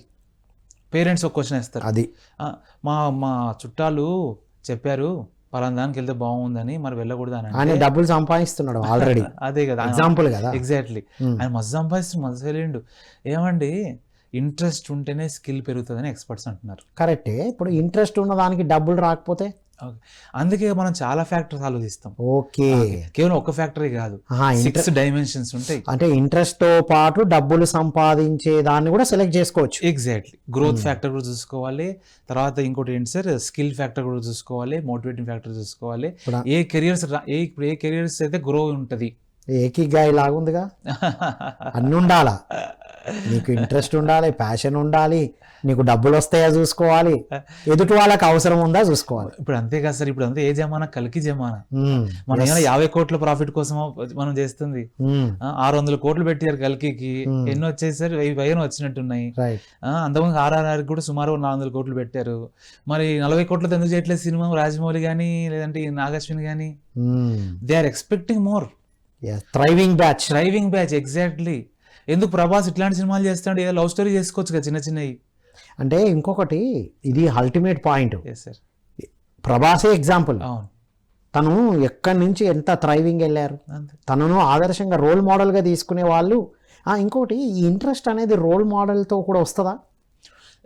పేరెంట్స్ ఒక క్వశ్చన్ వేస్తారు, అది మా చుట్టాలు చెప్పారు పలానా దానికి వెళ్తే బాగుందని, మరి వెళ్ళకూడదు అని. డబ్బులు సంపాదిస్తున్నాడు ఆల్రెడీ. అదే కదా ఎగ్జాంపుల్ కదా. ఎగ్జాక్ట్లీ, ఆయన మస్తు సంపాదిస్తున్నాడు, మస్తు వెళ్ళిండు. ఏమండి, ఇంట్రెస్ట్ ఉంటేనే స్కిల్ పెరుగుతుందని ఎక్స్పర్ట్స్ అంటున్నారు. కరెక్టే. ఇప్పుడు ఇంట్రెస్ట్ ఉన్న దానికి డబ్బులు రాకపోతే, అందుకే మనం చాలా ఫ్యాక్టర్స్ ఆలోచిస్తాం. ఓకే, కేవలం ఒక ఫ్యాక్టరీ కాదు, 6 డైమెన్షన్స్ ఉంటాయి. అంటే ఇంట్రెస్ట్ తో పాటు డబ్బులు సంపాదించే దాన్ని కూడా సెలెక్ట్ చేసుకోవచ్చు. ఎగ్జాక్ట్లీ, గ్రోత్ ఫ్యాక్టర్ కూడా చూసుకోవాలి, తర్వాత ఇంకోటి ఏంటి సార్, స్కిల్ ఫ్యాక్టర్ కూడా చూసుకోవాలి, మోటివేటింగ్ ఫ్యాక్టర్ చూసుకోవాలి. ఏ కెరియర్స్ అయితే గ్రో ఉంటది. ఏకీగాయ లాగుందిగా, అన్ని ఉండాలా. నీకు ఇంట్రెస్ట్ ఉండాలి, ప్యాషన్ ఉండాలి, నీకు డబ్బులు వస్తాయా చూసుకోవాలి, ఎదుటి వాళ్ళకి అవసరం ఉందా చూసుకోవాలి. ఇప్పుడు అంతే కదా సార్, ఇప్పుడు అంతే ఏ జమానా కలికి జమానా. మనం ఏమైనా 50 కోట్ల ప్రాఫిట్ కోసం మనం చేస్తుంది. 600 కోట్లు పెట్టారు కల్కికి, ఎన్నో వచ్చేసరి 1000 వచ్చినట్టున్నాయి. అంతకుముందు RRR కూడా సుమారు 400 కోట్లు పెట్టారు. మరి 40 కోట్లతో ఎందుకు చేయట్లేదు సినిమా? రాజమౌళి కానీ లేదంటే నాగశ్విని కానీ, they are expecting more. Thriving batch exactly. ఎందుకు ప్రభాస్ ఇట్లాంటి సినిమాలు చేస్తాడు, ఏదో లవ్ స్టోరీ చేసుకోవచ్చు కదా చిన్న చిన్నవి. అంటే ఇంకొకటి, ఇది అల్టిమేట్ పాయింట్. ప్రభాసే ఎగ్జాంపుల్. తను ఎక్కడి నుంచి ఎంత థ్రైవింగ్ వెళ్ళారు, తనను ఆదర్శంగా రోల్ మోడల్గా తీసుకునే వాళ్ళు. ఇంకోటి, ఈ ఇంట్రెస్ట్ అనేది రోల్ మోడల్తో కూడా వస్తుందా?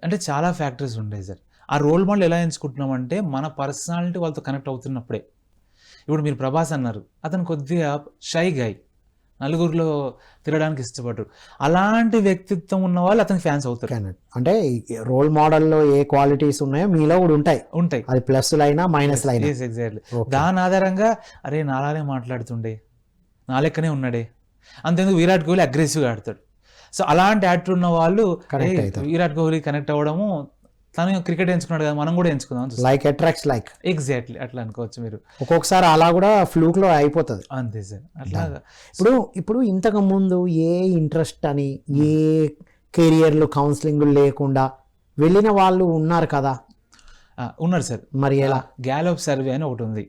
అంటే చాలా ఫ్యాక్టర్స్ ఉంటాయి సార్. ఆ రోల్ మోడల్ ఎలా ఎంచుకుంటున్నామంటే మన పర్సనాలిటీ వాళ్ళతో కనెక్ట్ అవుతున్నప్పుడే. ఇప్పుడు మీరు ప్రభాస్ అన్నారు, అతను కొద్దిగా షై గాయ్, నలుగురిలో తిరగడానికి ఇష్టపడరు. అలాంటి వ్యక్తిత్వం ఉన్న వాళ్ళు అతనికి ఫ్యాన్స్ అవుతారు. అంటే రోల్ మోడల్లో ఏ క్వాలిటీస్ ఉన్నాయో మీలో కూడా ఉంటాయి. అది ప్లస్లు అయినా మైనస్లు అయినా. ఎగ్జాక్ట్లీ. దాని ఆధారంగా అరే నాలానే మాట్లాడుతుండే, నా లెక్కనే ఉన్నాడే, అంతేందుకు విరాట్ కోహ్లీ అగ్రెసివ్గా ఆడతాడు. సో అలాంటి యాక్టర్ ఉన్న వాళ్ళు విరాట్ కోహ్లీ కనెక్ట్ అవ్వడము, తను క్రికెట్ ఎంచుకున్నాడు కదా మనం కూడా ఎంచుకుందాం. Like attracts like. ఎగ్జాక్ట్లీ అట్లా అనుకోవచ్చు మీరు. ఒక్కొక్కసారి అలా కూడా ఫ్లూక్ లో అయిపోతుంది. అంతే సార్. అట్లా ఇప్పుడు ఇంతకు ముందు ఏ ఇంట్రెస్ట్ అని ఏ కెరియర్లు కౌన్సిలింగ్ లేకుండా వెళ్ళిన వాళ్ళు ఉన్నారు కదా. ఉన్నారు సార్. మరి ఎలా? గ్యాలప్ సర్వే అని ఒకటి ఉంది,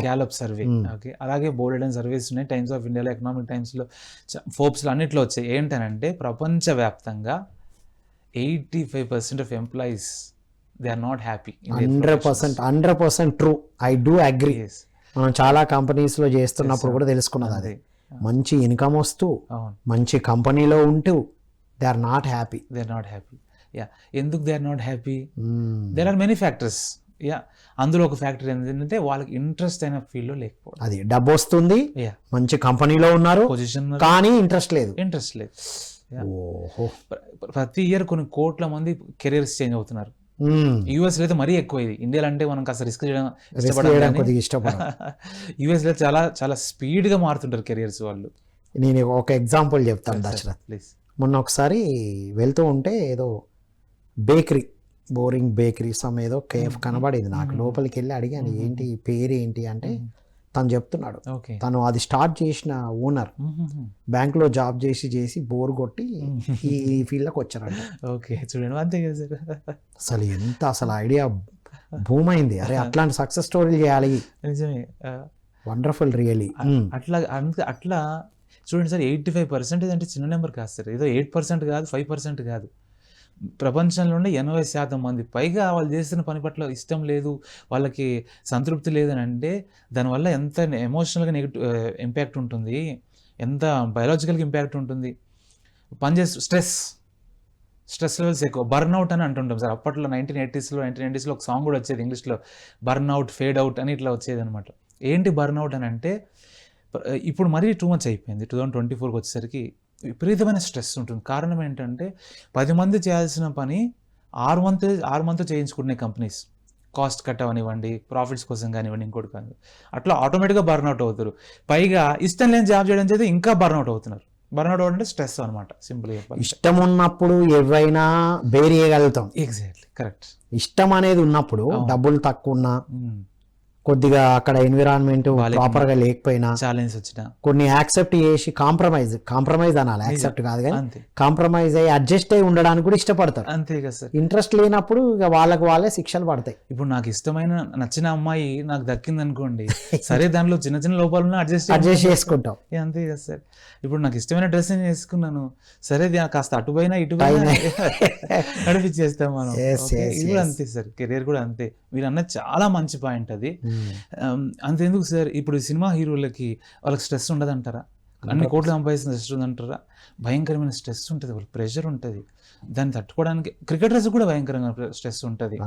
గ్యాలప్ సర్వే. ఓకే, అలాగే బోల్డ్ అండ్ సర్వేస్ ఉన్నాయి. టైమ్స్ ఆఫ్ ఇండియాలో, ఎకనామిక్ టైమ్స్లో, ఫోర్బ్స్లో అన్నిట్లో వచ్చాయి. ఏంటనంటే ప్రపంచవ్యాప్తంగా 85% of employees they are not happy 100% true. I do agree. మనం చాలా కంపెనీస్ లో చేస్తున్నప్పుడు కూడా తెలుసుకున్నది అది. మంచి ఇన్కమ్ వస్తూ అవును, మంచి కంపెనీలో ఉంటూ they are not happy. Yeah ఎందుకు they are not happy? There are many factors. Yeah అందులో ఒక ఫ్యాక్టర్ ఏంటంటే వాళ్ళకి ఇంట్రెస్ట్ అయిన ఫీల్డ్లో లేకపోవడం. అది డబ్బు వస్తుంది, యా మంచి కంపెనీలో ఉన్నారు, పొజిషన్ కానీ ఇంట్రెస్ట్ లేదు. ఓహో, ప్రతి ఇయర్ కొన్ని కోట్ల మంది కెరీర్స్ చేంజ్ అవుతున్నారు. యూఎస్ లో అయితే మరీ ఎక్కువ ఇది. ఇండియాలో అంటే మనం కాస్త రిస్క్ చేయడం ఇష్టపడడం. యూఎస్ లో చాలా చాలా స్పీడ్ గా మారుతుంటారు కెరియర్స్ వాళ్ళు. నేను ఒక ఎగ్జాంపుల్ చెప్తాను దశరథ్. ప్లీజ్. మొన్న ఒకసారి వెళ్తూ ఉంటే ఏదో బేకరీ, బోరింగ్ బేకరీ సమ్ ఏదో కేఫ్ కనబడింది నాకు. లోపలికి వెళ్ళి అడిగాను ఏంటి పేరు ఏంటి అంటే తను చెప్తున్నాడు తను అది స్టార్ట్ చేసిన ఓనర్ బ్యాంక్ లో జాబ్ చేసి బోర్ కొట్టి ఈ ఫీల్డ్ లోకి వచ్చారంట. ఓకే చూడండి, అంతే కదా సార్. అసలు ఎంత అసలు ఐడియా భూమ్ అయింది. అరే అట్లాంటి సక్సెస్ స్టోరీలు చేయాలి. నిజమే, వండర్ఫుల్ రియలీ. అట్లా చూడండి సార్, 85% అంటే చిన్న నెంబర్ కాదు సార్. ఏదో 8% కాదు, 5% కాదు. ప్రపంచంలోనే 80% మంది పైగా వాళ్ళు చేస్తున్న పని పట్ల ఇష్టం లేదు, వాళ్ళకి సంతృప్తి లేదని అంటే దానివల్ల ఎంత ఎమోషనల్గా నెగిటివ్ ఇంపాక్ట్ ఉంటుంది, ఎంత బయాలజికల్గా ఇంపాక్ట్ ఉంటుంది. పనిచేస్తూ స్ట్రెస్ లెవెల్స్ ఎక్కువ, బర్న్అవుట్ అని అంటుంటాం సార్. అప్పట్లో 1980s ఒక సాంగ్ కూడా వచ్చేది ఇంగ్లీష్లో, బర్న్అవుట్ ఫేడ్ అవుట్ అని ఇట్లా వచ్చేది అనమాట. ఏంటి బర్న్అవుట్ అని అంటే ఇప్పుడు మరీ టూ మచ్ అయిపోయింది. 2024కి వచ్చేసరికి విపరీతమైన స్ట్రెస్ ఉంటుంది. కారణం ఏంటంటే 10 మంది చేయాల్సిన పని 6 మంది చేయించుకునే కంపెనీస్, కాస్ట్ కట్ అవనివ్వండి, ప్రాఫిట్స్ కోసం కానివ్వండి, ఇంకోటి కానీ అట్లా ఆటోమేటిక్గా బర్న్అవుట్ అవుతారు. పైగా ఇష్టం లేని జాబ్ చేయడం చేస్తే ఇంకా బర్న్అవుట్ అవుతున్నారు. బర్న్అవుట్ అంటే స్ట్రెస్ అనమాట, సింపుల్గా చెప్పాలి. ఇష్టం ఉన్నప్పుడు ఎవరైనా బేర్ చేయగలుగుతాం. Exactly correct. ఇష్టం అనేది ఉన్నప్పుడు డబ్బులు తక్కువ ఉన్నా, కొద్దిగా అక్కడ ఎన్విరాన్మెంట్ ప్రాపర్ గా లేకపోయినా, ఛాలెంజ్ వచ్చినా కొన్ని యాక్సెప్ట్ చేసి కాంప్రమైజ్ అనాలి, యాక్సెప్ట్ కాదు కానీ కాంప్రమైజ్ అయ్యి అడ్జస్ట్ అయ్యి ఉండడానికి కూడా ఇష్టపడతారు. అంతే కదా సార్. ఇంట్రెస్ట్ లేనప్పుడు ఇక వాళ్ళే శిక్షలు పడతాయి. ఇప్పుడు నాకు ఇష్టమైన నచ్చిన అమ్మాయి నాకు దక్కింది అనుకోండి, సరే దాంట్లో చిన్న చిన్న లోపాలను అడ్జస్ట్ చేసుకుంటాం. అంతే కదా సార్. ఇప్పుడు నాకు ఇష్టమైన డ్రెస్ నేను వేసుకున్నాను, సరే కాస్త అటుపోయినా ఇటుపోయినా నడిపించేస్తాం మనం. ఇది కూడా అంతే సార్, కెరీర్ కూడా అంతే. మీరు అన్నది చాలా మంచి పాయింట్ అది. అంతెందుకు సార్, ఇప్పుడు సినిమా హీరోలకి వాళ్ళకి స్ట్రెస్ ఉండదంటారా? అన్ని కోట్లు సంపాదిస్తున్న స్ట్రెస్ ఉందంటారా? భయంకరమైన స్ట్రెస్ ఉంటుంది, వాళ్ళకి ప్రెషర్ ఉంటుంది. దాన్ని తట్టుకోవడానికి క్రికెటర్స్ కూడా భయంకరంగా స్ట్రెస్ ఉంటుంది.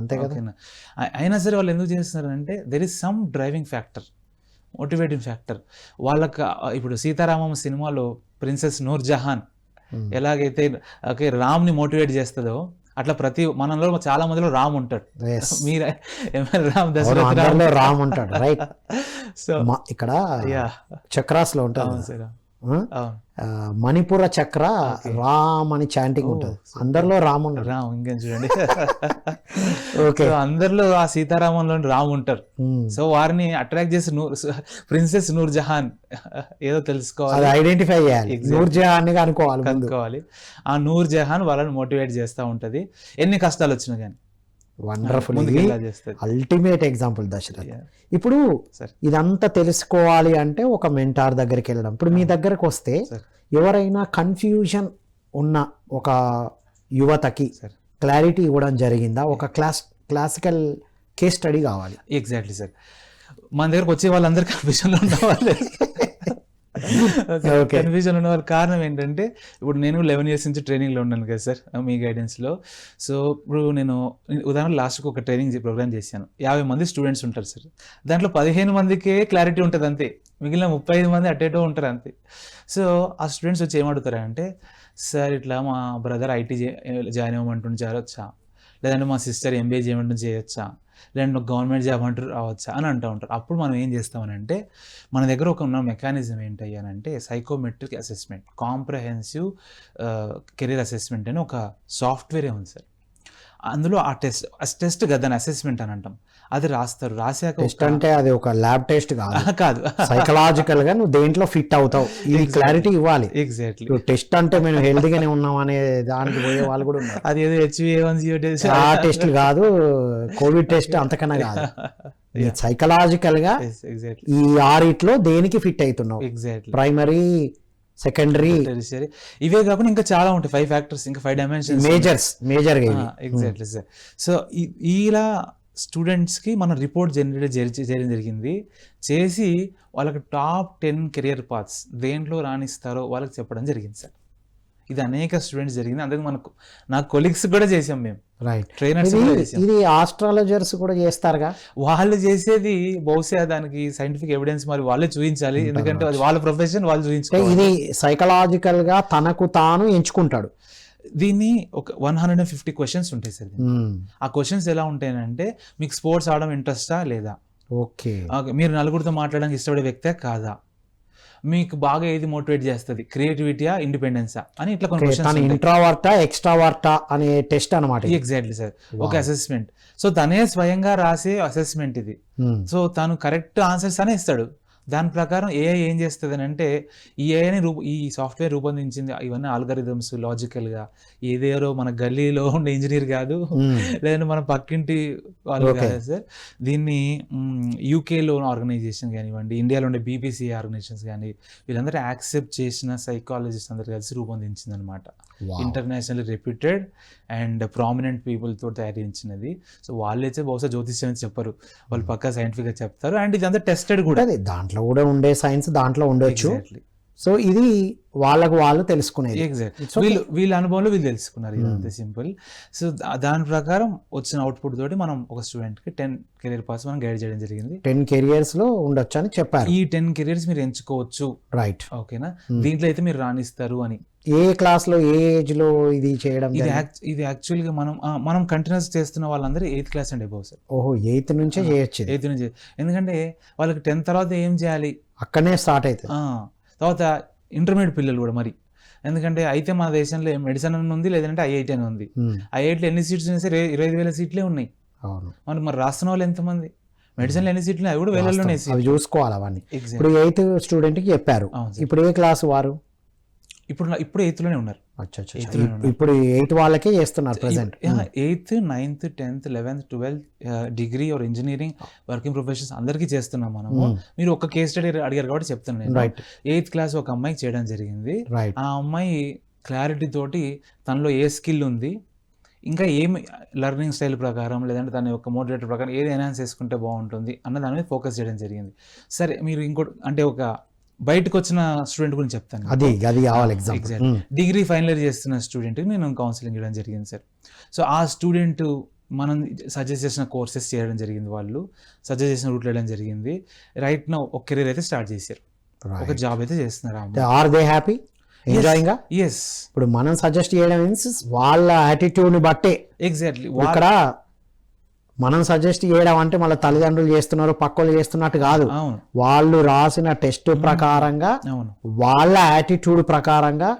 అయినా సరే వాళ్ళు ఎందుకు చేస్తున్నారంటే there is some driving factor, motivating factor వాళ్ళకి. ఇప్పుడు సీతారామం సినిమాలో ప్రిన్సెస్ నూర్జహాన్ ఎలాగైతే రామ్ని మోటివేట్ చేస్తుందో, అట్లా ప్రతి మనలో చాలా మందిలో రామ్ ఉంటాడు. మీరే రామ్, దశరథ్ రామ్ ఉంటాడు, రైట్. సో ఇక్కడ చక్రాస్ లో ఉంటాడు, మణిపుర చక్ర రామ్ అని చాంటింగ్ ఉంటుంది, అందరిలో రామ్ ఉంటాడు. రామ్ ఇంకేం చూడండి. ఓకే, అందరిలో ఆ సీతారామంలో రామ్ ఉంటారు. సో వారిని అట్రాక్ట్ చేసి ప్రిన్సెస్ నూర్జహాన్ ఏదో తెలుసుకోవాలి, ఐడెంటిఫై చేయాలి, నూర్జహాన్ అనుకోవాలి. ఆ నూర్జహాన్ వాళ్ళని మోటివేట్ చేస్తూ ఉంటది, ఎన్ని కష్టాలు వచ్చినా కానీ. Wonderful, ultimate example Dashrath. ఇప్పుడు ఇదంతా తెలుసుకోవాలి అంటే ఒక మెంటార్ దగ్గరికి వెళ్ళడం. ఇప్పుడు మీ దగ్గరకు వస్తే ఎవరైనా కన్ఫ్యూజన్ ఉన్న ఒక యువతకి క్లారిటీ ఇవ్వడం జరిగిందా? ఒక క్లాసికల్ కేస్ స్టడీ కావాలి. Exactly sir. మన దగ్గరకు వచ్చే వాళ్ళందరూ కన్ఫ్యూజన్లో ఉన్నవాళ్ళు. కన్ఫ్యూజన్ ఉన్న వాళ్ళ కారణం ఏంటంటే, ఇప్పుడు నేను 11 years నుంచి ట్రైనింగ్లో ఉన్నాను కదా సార్, మీ గైడెన్స్లో. సో ఇప్పుడు నేను ఉదాహరణ లాస్ట్కి ఒక ట్రైనింగ్ ప్రోగ్రామ్ చేశాను. 50 మంది స్టూడెంట్స్ ఉంటారు సార్, దాంట్లో 15 మందికే క్లారిటీ ఉంటుంది అంతే, మిగిలిన 35 మంది అటేటో ఉంటారు అంతే. సో ఆ స్టూడెంట్స్ వచ్చి ఏమడుగుతారంటే, సార్ ఇట్లా మా బ్రదర్ ఐటీ జాయిన్ అవ్వమంటుంటే చేరొచ్చా, లేదంటే మా సిస్టర్ ఎంబీఏ చేయమంటుంటే చేయొచ్చా, లేదంటే గవర్నమెంట్ జాబ్ అంటారు రావచ్చా అని అంటూ ఉంటారు. అప్పుడు మనం ఏం చేస్తామనంటే, మన దగ్గర ఒక ఉన్న మెకానిజం ఏంటయ్యానంటే psychometric assessment, comprehensive career assessment అని ఒక సాఫ్ట్వేరే ఉంది సార్. అందులో ఆ టెస్ట్ కదా దాని అసెస్మెంట్ అని అంటాం, అది రాస్తారు. రాసాక అంటే అది ఒక ల్యాబ్ టెస్ట్ కాదు, సైకలాజికల్ గా నువ్వు దేంట్లో ఫిట్ అవుతావు, ఇది క్లారిటీ ఇవ్వాలి. ఎగ్జాక్ట్లీ. టెస్ట్ అంటే మేము హెల్తీగానే ఉన్నాం అనే దానికి పోయే వాళ్ళు కూడా ఉన్నారు. అది ఏదో HbA1c టెస్ట్, ఆ టెస్ట్ కాదు, కోవిడ్ టెస్ట్ అంతకన్నా కాదు. సైకలాజికల్ గా ఈ 6 దేనికి ఫిట్ అవుతున్నావు, ప్రైమరీ సెకండరీ, టెరిషియరీ. ఇవే కాకుండా ఇంకా చాలా ఉంటాయి, 5 ఫ్యాక్టర్స్, ఇంకా 5 డైమెన్షన్స్. మేజర్గా ఎగ్జాక్ట్లీ సార్. సో ఇలా స్టూడెంట్స్కి మనం రిపోర్ట్ చేయడం జరిగింది. చేసి వాళ్ళకి టాప్ 10 కెరియర్ పాత్స్ దేంట్లో రాణిస్తారో వాళ్ళకి చెప్పడం జరిగింది సార్. ఇది అనేక స్టూడెంట్స్ జరిగింది. అందుకే నా కొలీగ్స్ కూడా చేసాం మేము, రైట్. ట్రైనర్స్ కూడా చేసాం. ఇది ఆస్ట్రాలజర్స్ కూడా చేస్తారుగా. వాళ్ళు చేసేది బహుశా దానికి సైంటిఫిక్ ఎవిడెన్స్ మరి వాళ్ళే చూపించాలి, ఎందుకంటే అది వాళ్ళ ప్రొఫెషన్, వాళ్ళు చూపించుకోవాలి. ఇది సైకలాజికల్ గా తనకు తాను ఎంచుకుంటాడు. దీన్ని ఒక 150 క్వశ్చన్స్ ఉంటాయి సార్. ఆ క్వశ్చన్స్ ఎలా ఉంటాయంటే, మీకు స్పోర్ట్స్ ఆడడం ఇంట్రెస్టా లేదా, ఓకే, మీరు నలుగురితో మాట్లాడడానికి ఇష్టపడే వ్యక్తే కాదా, మీకు బాగా ఏది మోటివేట్ చేస్తుంది, క్రియేటివిటీయా, ఇండిపెండెన్సా అని ఇట్లా కొన్ని క్వశ్చన్స్. ఇంట్రావర్టా ఎక్స్ట్రావర్టా అనే టెస్ట్ అన్నమాట. ఎగ్జాక్ట్లీ సార్, ఒక అసెస్మెంట్. సో తనే స్వయంగా రాసే అసెస్మెంట్ ఇది. సో తను కరెక్ట్ ఆన్సర్స్ అనే ఇస్తాడు. దాని ప్రకారం ఏఐ ఏం చేస్తుంది అని అంటే, ఈ ఏఐని ఈ సాఫ్ట్వేర్ రూపొందించింది ఇవన్నీ ఆల్గరిథమ్స్ లాజికల్గా. ఏదేరో మన గల్లీలో ఉండే ఇంజనీర్ కాదు, లేదంటే మన పక్కింటి వాళ్ళు కాదు సార్. దీన్ని యూకేలో ఆర్గనైజేషన్ కానివ్వండి, ఇండియాలో ఉండే బీబీసీ ఆర్గనైజేషన్స్ కానీ, వీళ్ళందరూ యాక్సెప్ట్ చేసిన సైకాలజిస్ట్ అందరు కలిసి రూపొందించింది అనమాట. International reputed and prominent people తో తయారు చేయించినది. సో వాళ్ళైతే బహుశా జ్యోతిష్యం అని చెప్పరు, వాళ్ళు పక్కా సైంటిఫిక్ గా చెప్తారు. అండ్ ఇదంతా టెస్టెడ్ కూడా, దాంట్లో కూడా ఉండే సైన్స్ దాంట్లో ఉండొచ్చు. సో ఇది వాళ్ళకు వాళ్ళు తెలుసుకునేది. ఎగ్జాక్ట్లీ, వీళ్ళ అనుభవంలో వీళ్ళు తెలుసుకున్నారు. ఇదంతా సింపుల్. సో దాని ప్రకారం వచ్చిన అవుట్పుట్ తోటి మనం ఒక స్టూడెంట్ కి 10 కెరీర్ పాత్స్ మనం గైడ్ చేయడం జరిగింది. 10 కెరియర్స్ లో ఉండొచ్చు అని చెప్పారు. ఈ 10 కెరీర్స్ మీరు ఎంచుకోవచ్చు, రైట్, ఓకేనా. దీంట్లో అయితే మీరు రాణిస్తారు అని. ఏ క్లాస్ లో, ఏ ఏజ్ లో ఇది చేయడం? ఇది యాక్చువల్ గా మనం కంటిన్యూస్ చేస్తున్న వాళ్ళందరూ 8th class and above sir. ఓహో, 8th నుంచే చేయొచ్చు. 8th నుంచి, ఎందుకంటే వాళ్ళకి 10th తర్వాత ఏం చేయాలి అక్కడనే స్టార్ట్ అవుతుంది. తర్వాత ఇంటర్మీడియట్ పిల్లలు కూడా మరి, ఎందుకంటే అయితే మన దేశంలో మెడిసిన్ అని ఉంది, లేదంటే ఐఐటి అని ఉంది. ఐఐటిలో ఎన్ని సీట్స్ ఉన్నాయి సార్? 25,000 సీట్లే ఉన్నాయి. మరి రాస్తున్న వాళ్ళు ఎంతమంది? మెడిసిన్లో ఎన్ని సీట్లు అవి కూడా వేలలోనే చూసుకోవాలి అవన్నీ. ఇప్పుడు 8th స్టూడెంట్ కి చెప్పారు. ఇప్పుడు ఏ క్లాస్ వారు? ఇప్పుడు 8th లోనే ఉన్నారు. ఇప్పుడు 8th వాళ్ళకే చేస్తున్నారు present. 8th, 9th, 10th, 11th, 12th degree or engineering working professions అందరికీ చేస్తున్నాం మనము. మీరు ఒక కేస్ స్టడీ అడిగారు కాబట్టి చెప్తాను నేను. 8th క్లాస్ ఒక అమ్మాయికి చేయడం జరిగింది. ఆ అమ్మాయి క్లారిటీ తోటి తనలో ఏ స్కిల్ ఉంది, ఇంకా ఏమి లెర్నింగ్ స్టైల్ ప్రకారం, లేదంటే తన యొక్క మోటివేటర్ ప్రకారం ఏది ఎన్హాన్స్ చేసుకుంటే బాగుంటుంది అన్న దాని మీద ఫోకస్ చేయడం జరిగింది. సరే, మీరు ఇంకోటి అంటే ఒక బయటకు వచ్చిన స్టూడెంట్ గురించి చెప్తాను. అది కావాలి ఎగ్జామ్. డిగ్రీ ఫైనల్ ఇయర్ చేస్తున్న స్టూడెంట్కి నేను కౌన్సిలింగ్ ఇవ్వడం జరిగింది సార్. సో ఆ స్టూడెంట్ మనం సజెస్ట్ చేసిన కోర్సెస్ చేయడం జరిగింది, వాళ్ళు సజెస్ట్ చేసిన రూట్లో వెళ్ళడం జరిగింది. రైట్ నౌ ఒక కెరీర్ అయితే స్టార్ట్ చేశారు, ఒక జాబ్ అయితే చేస్తున్నారు. Are they happy, enjoying? Yes. ఇప్పుడు మనం సజెస్ట్ చేయడం మీన్స్ వాళ్ళ యాటిట్యూడ్ ని బట్టే. ఎగ్జాక్ట్లీ. ఇక్కడ మనం సజెస్ట్ చేయడం అంటే మళ్ళీ తల్లిదండ్రులు చేస్తున్నారు, పక్కలు చేస్తున్నట్టు కాదు. వాళ్ళు రాసిన టెస్ట్ ప్రకారంగా, వాళ్ళ యాటిట్యూడ్ ప్రకారంగా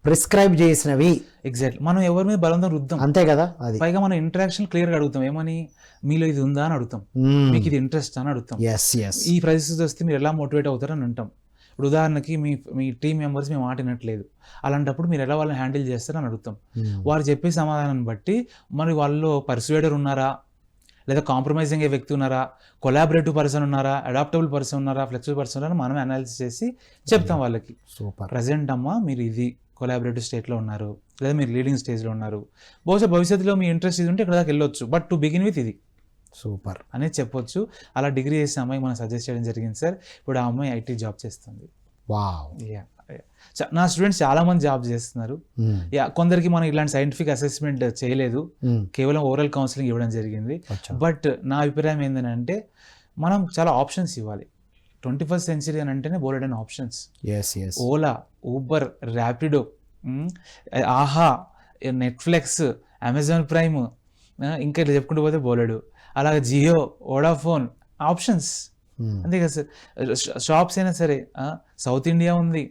ప్రిస్క్రైబ్ చేసినవి. ఎగ్జాక్ట్లీ. మనం ఎవరి మీద బలవంతం రుద్దాం, అంతే కదా. అది పైగా మనం ఇంటరాక్షన్ క్లియర్ గా అడుగుతాం, ఏమని, మీలో ఇది ఉందా అని అడుగుతాం, మీకు ఇది ఇంట్రెస్ట్ అని అడుగుతాం. ఈ పరిస్థితి వస్తే మీరు ఎలా మోటివేట్ అవుతారు అని అంటాం. ఇప్పుడు ఉదాహరణకి మీ టీం మెంబర్స్ మేము మాట వినట్లేదు, అలాంటప్పుడు మీరు ఎలా వాళ్ళని హ్యాండిల్ చేస్తారని అడుగుతాం. వారు చెప్పే సమాధానాన్ని బట్టి మరి వాళ్ళలో పర్సువేడర్ ఉన్నారా, లేదా కాంప్రమైజింగ్ అయ్యే వ్యక్తి ఉన్నారా, కొలాబరేటివ్ పర్సన్ ఉన్నారా, అడాప్టబుల్ పర్సన్ ఉన్నారా, ఫ్లెక్సిబుల్ పర్సన్ ఉన్నారా, మనం అనాలిసిస్ చేసి చెప్తాం వాళ్ళకి. సూపర్. ప్రజెంట్ అమ్మా మీరు ఇది కొలాబరేటివ్ స్టేట్లో ఉన్నారు, లేదా మీరు లీడింగ్ స్టేజ్లో ఉన్నారు, బహుశా భవిష్యత్తులో మీ ఇంట్రెస్ట్ ఇది ఉంటే ఇక్కడ దాకా వెళ్ళొచ్చు, బట్ టు బిగిన్ విత్ ఇది సూపర్ అనేది చెప్పొచ్చు. అలా డిగ్రీ చేసిన అమ్మాయి మనం సజెస్ట్ చేయడం జరిగింది సార్. ఇప్పుడు ఆ అమ్మాయి ఐటీ జాబ్ చేస్తుంది. నా స్టూడెంట్స్ చాలా మంది జాబ్ చేస్తున్నారు. కొందరికి మనం ఇలాంటి సైంటిఫిక్ అసెస్మెంట్ చేయలేదు, కేవలం ఓరల్ కౌన్సిలింగ్ ఇవ్వడం జరిగింది. బట్ నా అభిప్రాయం ఏంటంటే మనం చాలా ఆప్షన్స్ ఇవ్వాలి. 21st సెంచరీ అని అంటేనే బోలెడైన ఆప్షన్స్. ఓలా, ఊబర్, ర్యాపిడో, ఆహా, నెట్ఫ్లిక్స్, అమెజాన్ ప్రైమ్, ఇంకా ఇట్లా చెప్పుకుంటూ పోతే బోలెడు. అలాగే జియో, వోడాఫోన్ ఆప్షన్స్. అంతే కదా సార్. షాప్స్ అయినా సరే, సౌత్ ఇండియా ఉంది,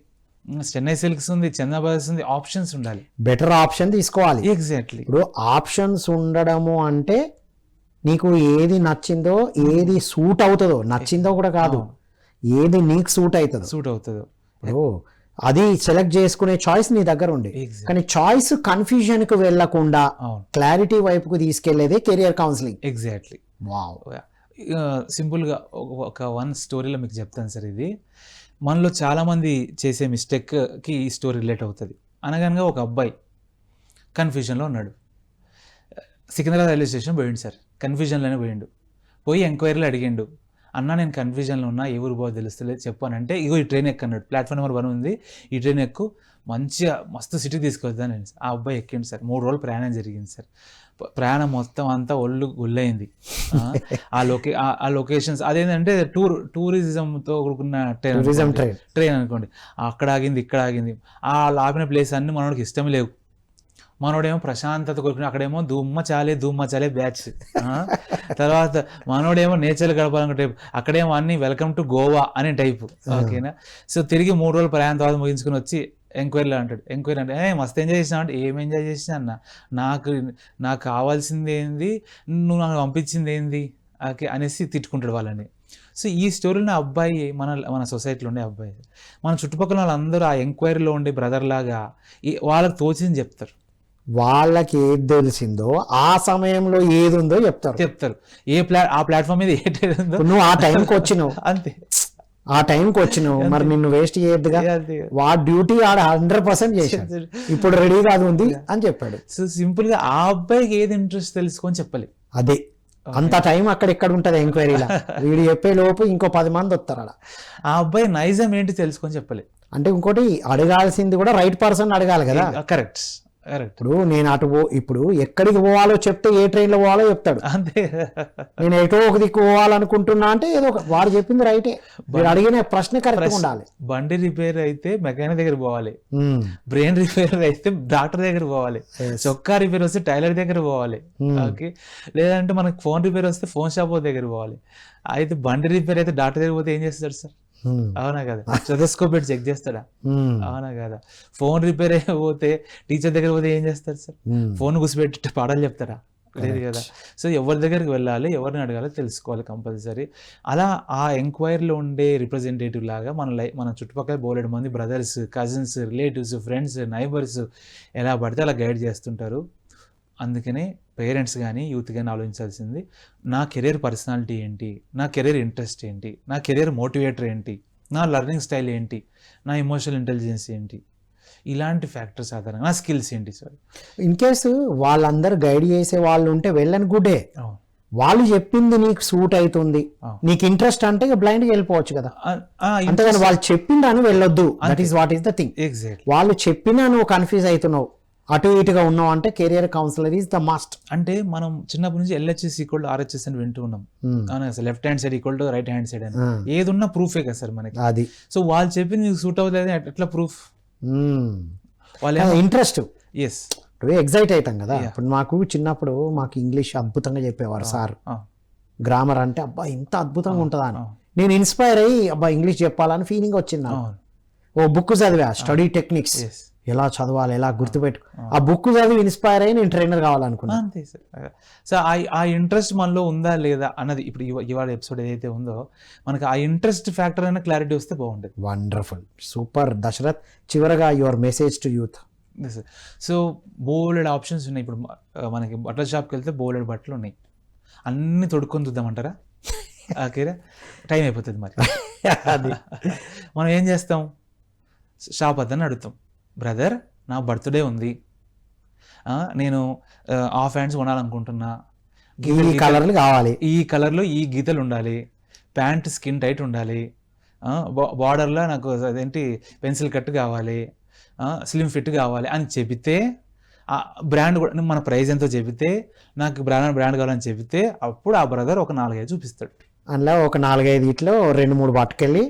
చెన్నై సిల్క్స్ ఉంది, చందా బ్రదర్స్ ఉంది. ఆప్షన్స్ ఉండాలి, బెటర్ ఆప్షన్ తీసుకోవాలి. ఎగ్జాక్ట్లీ. ఇప్పుడు ఆప్షన్స్ ఉండడము అంటే నీకు ఏది నచ్చిందో, ఏది సూట్ అవుతుందో, నచ్చిందో కూడా కాదు, ఏది నీకు సూట్ అవుతుందో అది సెలెక్ట్ చేసుకునే చాయిస్ నీ దగ్గర ఉంది. కానీ చాయిస్ కన్ఫ్యూజన్ కు వెళ్లకుండా క్లారిటీ వైపుకు తీసుకెళ్లేదే కెరియర్ కౌన్సిలింగ్. ఎగ్జాక్ట్లీ. వావ్. సింపుల్గా ఒక 1 స్టోరీలో మీకు చెప్తాను సార్. ఇది మనలో చాలామంది చేసే మిస్టేక్కి ఈ స్టోరీ రిలేట్ అవుతుంది. అనగనగా ఒక అబ్బాయి కన్ఫ్యూజన్లో ఉన్నాడు. సికింద్రాబాద్ రైల్వే స్టేషన్ పోయిండు సార్, కన్ఫ్యూజన్లోనే పోయిండు. పోయి ఎంక్వైరీలో అడిగిండు, అన్న నేను కన్ఫ్యూజన్లో ఉన్నా, ఏ ఊరు పోవో తెలుస్తలేదు చెప్పానంటే, ఇగో ఈ ట్రైన్ ఎక్కన్నాడు, ప్లాట్ఫామ్ నెంబర్ 1 ఉంది, ఈ ట్రైన్ ఎక్కు, మంచిగా మస్తు సిటీకి తీసుకొద్దాను నేను. ఆ అబ్బాయి ఎక్కిండు సార్. 3 రోజులు ప్రయాణం జరిగింది సార్. ప్రయాణం మొత్తం అంతా ఒళ్ళు గుల్లయింది. ఆ లొకేషన్స్ అదేంటంటే టూరిజంతో కూడుకున్న ట్రైన్ అనుకోండి. అక్కడ ఆగింది, ఇక్కడ ఆగింది, ఆ ఆపిన ప్లేస్ అన్ని మనోడికి ఇష్టం లేవు. మనోడేమో ప్రశాంతత కోరుకుని, అక్కడేమో ధూమ్మ చాలే బ్యాచ్. తర్వాత మనోడేమో నేచర్ గడపాలన్న టైప్, అక్కడేమో అన్ని వెల్కమ్ టు గోవా అనే టైపు. ఓకేనా. సో తిరిగి 3 రోజులు ప్రయాణం తర్వాత ముగించుకుని వచ్చి ఎంక్వైరీలో అంటాడు. ఎంక్వైరీ అంటే మస్తు ఎంజాయ్ చేసినా అంటే, ఏం ఎంజాయ్ చేసినా అన్న, నాకు కావాల్సింది ఏంది, నువ్వు నాకు పంపించింది ఏంది అనేసి తిట్టుకుంటాడు వాళ్ళని. సో ఈ స్టోరీలో అబ్బాయి మన సొసైటీలో ఉండే అబ్బాయి, మన చుట్టుపక్కల వాళ్ళందరూ ఆ ఎంక్వైరీలో ఉండే బ్రదర్ లాగా వాళ్ళకి తోచింది చెప్తారు. వాళ్ళకి ఏది తెలిసిందో ఆ సమయంలో ఏది ఉందో చెప్తారు. ఆ ప్లాట్ఫామ్ మీద ఏ ట్రైన్ ఉందో, నువ్వు ఆ టైంకి వచ్చినావు అంతే, ఆ టైంకి వచ్చినావు, మరి నిన్ను వేస్ట్ చేయొద్దుగా, వాడి డ్యూటీ ఆడ 100% చేశాడు, ఇప్పుడు రెడీగా అది ఉంది అని చెప్పాడు. సో సింపుల్ గా ఆ అబ్బాయికి ఏది ఇంట్రెస్ట్ తెలుసుకొని చెప్పాలి. అదే అంత టైం అక్కడ ఉంటది ఎంక్వైరీలో. వీడు చెప్పే లోపు ఇంకో 10 మంది వస్తారు అలా. ఆ అబ్బాయి నైజం ఏంటి తెలుసుకొని చెప్పాలి. అంటే ఇంకోటి అడగాల్సింది కూడా రైట్ పర్సన్ అడగాలి కదా. కరెక్ట్. ఇప్పుడు నేను ఇప్పుడు ఎక్కడికి పోవాలో చెప్తే ఏ ట్రైన్ లో పోవాలో చెప్తాడు. అంతే. నేను ఎటో ఒక దిక్కు పోవాలనుకుంటున్నా అంటే ఏదో వాడు చెప్పింది రైటే, మీరు అడిగిన ప్రశ్న కరెక్ట్ ఉండాలి. బండి రిపేర్ అయితే మెకానిక్ దగ్గర పోవాలి, బ్రెయిన్ రిపేర్ అయితే డాక్టర్ దగ్గర పోవాలి, చొక్కా రిపేర్ వస్తే టైలర్ దగ్గర పోవాలి, ఓకే, లేదంటే మనకి ఫోన్ రిపేర్ వస్తే ఫోన్ షాప్ దగ్గర పోవాలి. అయితే బండి రిపేర్ అయితే డాక్టర్ దగ్గర పోతే ఏం చేస్తాడు సార్? అవునా కదా. స్టెథోస్కోప్ పెట్టి చెక్ చేస్తాడా? అవునా కదా. ఫోన్ రిపేర్ అయిపోతే టీచర్ దగ్గర పోతే ఏం చేస్తారు సార్? ఫోన్ గుసిపెట్టి పాఠాలు చెప్తారా? లేదు కదా. సో ఎవరి దగ్గరికి వెళ్ళాలి, ఎవరిని అడగాలో తెలుసుకోవాలి కంపల్సరీ. అలా ఆ ఎంక్వైరీలో ఉండే రిప్రజెంటేటివ్ లాగా మన చుట్టుపక్కల బోలెడు మంది brothers, cousins, relatives, friends, neighbours ఎలా పడితే అలా గైడ్ చేస్తుంటారు. అందుకనే పేరెంట్స్ కానీ యూత్ కానీ ఆలోచించాల్సింది, నా కెరీర్ పర్సనాలిటీ ఏంటి, నా కెరీర్ ఇంట్రెస్ట్ ఏంటి, నా కెరీర్ మోటివేటర్ ఏంటి, నా లెర్నింగ్ స్టైల్ ఏంటి, నా ఎమోషనల్ ఇంటెలిజెన్స్ ఏంటి, ఇలాంటి ఫ్యాక్టర్స్ ఆధారంగా నా స్కిల్స్ ఏంటి. సార్ ఇన్ కేసు వాళ్ళందరూ గైడ్ చేసే వాళ్ళు ఉంటే వెళ్ళని గుడ్డే, వాళ్ళు చెప్పింది నీకు సూట్ అవుతుంది, నీకు ఇంట్రెస్ట్ అంటే బ్లైండ్గా వెళ్ళిపోవచ్చు కదా. అంతేగాని వాళ్ళు చెప్పిందని వెళ్ళొద్దు. That is what is the thing. వాళ్ళు చెప్పినా నువ్వు కన్ఫ్యూజ్ అవుతున్నావు, అటు ఇటుగా ఉన్నావు అంటే career councillor is the must. అంటే మనం చిన్నప్పటి నుంచి LHS = RHS అని వింటూ ఉన్నాం. Left hand side = right hand side అని, ఏది ఉన్నా ప్రూఫే కదా సార్ మనకి. అది సో వాళ్ళు చెప్పింది నీకు సూట్ అవుతుంది ఎట్లా ప్రూఫ్? వాళ్ళ ఇంట్రెస్ట్. ఎస్, ఇప్పుడు ఎగ్జైట్ అవుతాం కదా. ఇప్పుడు చిన్నప్పుడు మాకు ఇంగ్లీష్ అద్భుతంగా చెప్పేవారు సార్. గ్రామర్ అంటే అబ్బా ఇంత అద్భుతంగా ఉంటుందా అని నేను ఇన్స్పైర్ అయ్యి అబ్బా ఇంగ్లీష్ చెప్పాలని ఫీలింగ్ వచ్చింది. ఓ బుక్ చదివా, స్టడీ టెక్నిక్స్, ఎలా చదవాలి, ఎలా గుర్తుపెట్టు, ఆ బుక్ చదివి ఇన్స్పైర్ అయ్యి నేను ట్రైనర్ కావాలనుకున్నాను. అంతే సార్. సో ఆ ఇంట్రెస్ట్ మనలో ఉందా లేదా అన్నది ఇప్పుడు ఇవాళ ఎపిసోడ్ ఏదైతే ఉందో మనకి ఆ ఇంట్రెస్ట్ ఫ్యాక్టర్ అయినా క్లారిటీ వస్తే బాగుంటుంది. Wonderful, super Dasharath. చివరగా your message to youth. So బోలెడ్ ఆప్షన్స్ ఉన్నాయి. ఇప్పుడు మనకి బట్టల షాప్కి వెళ్తే బోలెడ్ బట్టలు ఉన్నాయి, అన్ని తొడుక్కొని చూద్దామంటారా? ఓకేరా, టైం అయిపోతుంది మరి. అది మనం ఏం చేస్తాం, షాప్ అతన్ని అడుగుతాం, బ్రదర్ నా బర్త్డే ఉంది, నేను హాఫ్ హ్యాండ్స్ కొనాలనుకుంటున్నా, ఈ కలర్లు కావాలి, ఈ కలర్లో ఈ గీతలు ఉండాలి, ప్యాంట్ స్కిన్ టైట్ ఉండాలి, బార్డర్లో నాకు అదేంటి పెన్సిల్ కట్ కావాలి, స్లిమ్ ఫిట్ కావాలి అని చెబితే, బ్రాండ్ కూడా మన ప్రైస్ ఎంతో చెబితే, నాకు బ్రాండ్ కావాలని చెబితే, అప్పుడు ఆ బ్రదర్ ఒక 4-5 చూపిస్తాడు. అందులో ఒక 4-5 ఇట్లో 2-3 పట్టుకెళ్ళి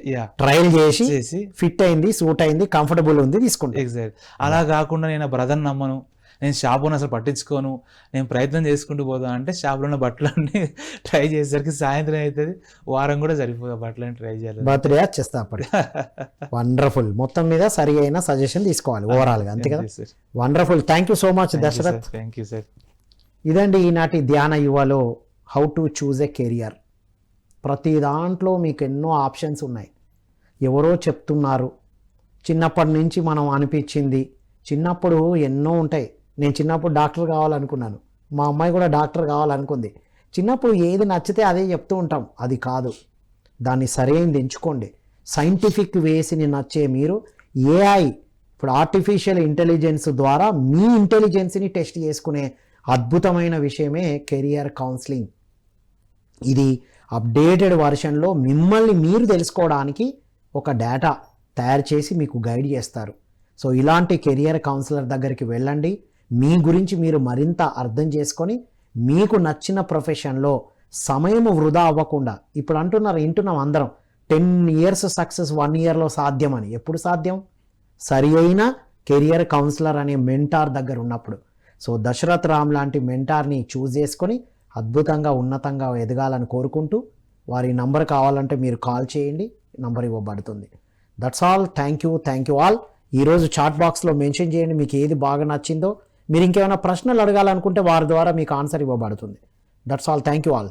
ట్రయల్ చేసి ఫిట్ అయింది, సూట్ అయింది, కంఫర్టబుల్ ఉంది తీసుకుంటా. ఎగ్జాక్ట్. అలా కాకుండా నేను బ్రదర్ నమ్మను, నేను షాప్లో అసలు పట్టించుకోను, నేను ప్రయత్నం చేసుకుంటూ పోదా అంటే షాప్లో ఉన్న బట్టలన్నీ ట్రై చేసేసరికి సాయంత్రం అవుతుంది, వారం కూడా సరిపోదు బట్టలన్నీ ట్రై చేయాలి, బర్త్డే వచ్చేస్తా అప్పుడు. వండర్ఫుల్. మొత్తం మీద సరి అయిన సజెషన్ తీసుకోవాలి ఓవరాల్ గా, అంతే కదా. Wonderful. Thank you so much Dasharath. Thank you sir. ఇదండి ఈనాటి ధ్యాన యువలో how to choose a career. ప్రతి దాంట్లో మీకు ఎన్నో ఆప్షన్స్ ఉన్నాయి, ఎవరో చెప్తున్నారు, చిన్నప్పటి నుంచి మనం అనిపించింది. చిన్నప్పుడు ఎన్నో ఉంటాయి. నేను చిన్నప్పుడు డాక్టర్ కావాలనుకున్నాను, మా అమ్మాయి కూడా డాక్టర్ కావాలనుకుంది. చిన్నప్పుడు ఏది నచ్చితే అదే చెప్తూ ఉంటాం, అది కాదు. దాన్ని సరైనది ఎంచుకోండి. సైంటిఫిక్ వేస్ని నచ్చే మీరు ఏఐ ఇప్పుడు ఆర్టిఫిషియల్ ఇంటెలిజెన్స్ ద్వారా మీ ఇంటెలిజెన్స్ని టెస్ట్ చేసుకునే అద్భుతమైన విషయమే కెరియర్ కౌన్సిలింగ్. ఇది అప్డేటెడ్ వర్షన్లో మిమ్మల్ని మీరు తెలుసుకోవడానికి ఒక డేటా తయారు చేసి మీకు గైడ్ చేస్తారు. సో ఇలాంటి కెరియర్ కౌన్సిలర్ దగ్గరికి వెళ్ళండి. మీ గురించి మీరు మరింత అర్థం చేసుకొని మీకు నచ్చిన ప్రొఫెషన్లో సమయం వృధా అవ్వకుండా, ఇప్పుడు వింటున్నాం అందరం 10 years సక్సెస్ 1 yearలో సాధ్యమని. ఎప్పుడు సాధ్యం? సరి అయిన కెరియర్ కౌన్సిలర్ అనే మెంటార్ దగ్గర ఉన్నప్పుడు. సో దశరథ్ రామ్ లాంటి మెంటార్ని చూస్ చేసుకొని అద్భుతంగా ఉన్నతంగా ఎదగాలని కోరుకుంటూ, వారి నంబర్ కావాలంటే మీరు కాల్ చేయండి, నంబర్ ఇవ్వబడుతుంది. That's all. Thank you all. ఈరోజు చాట్ బాక్స్లో మెన్షన్ చేయండి మీకు ఏది బాగా నచ్చిందో. మీరు ఇంకేమైనా ప్రశ్నలు అడగాలనుకుంటే వారి ద్వారా మీకు ఆన్సర్ ఇవ్వబడుతుంది. That's all. Thank you all.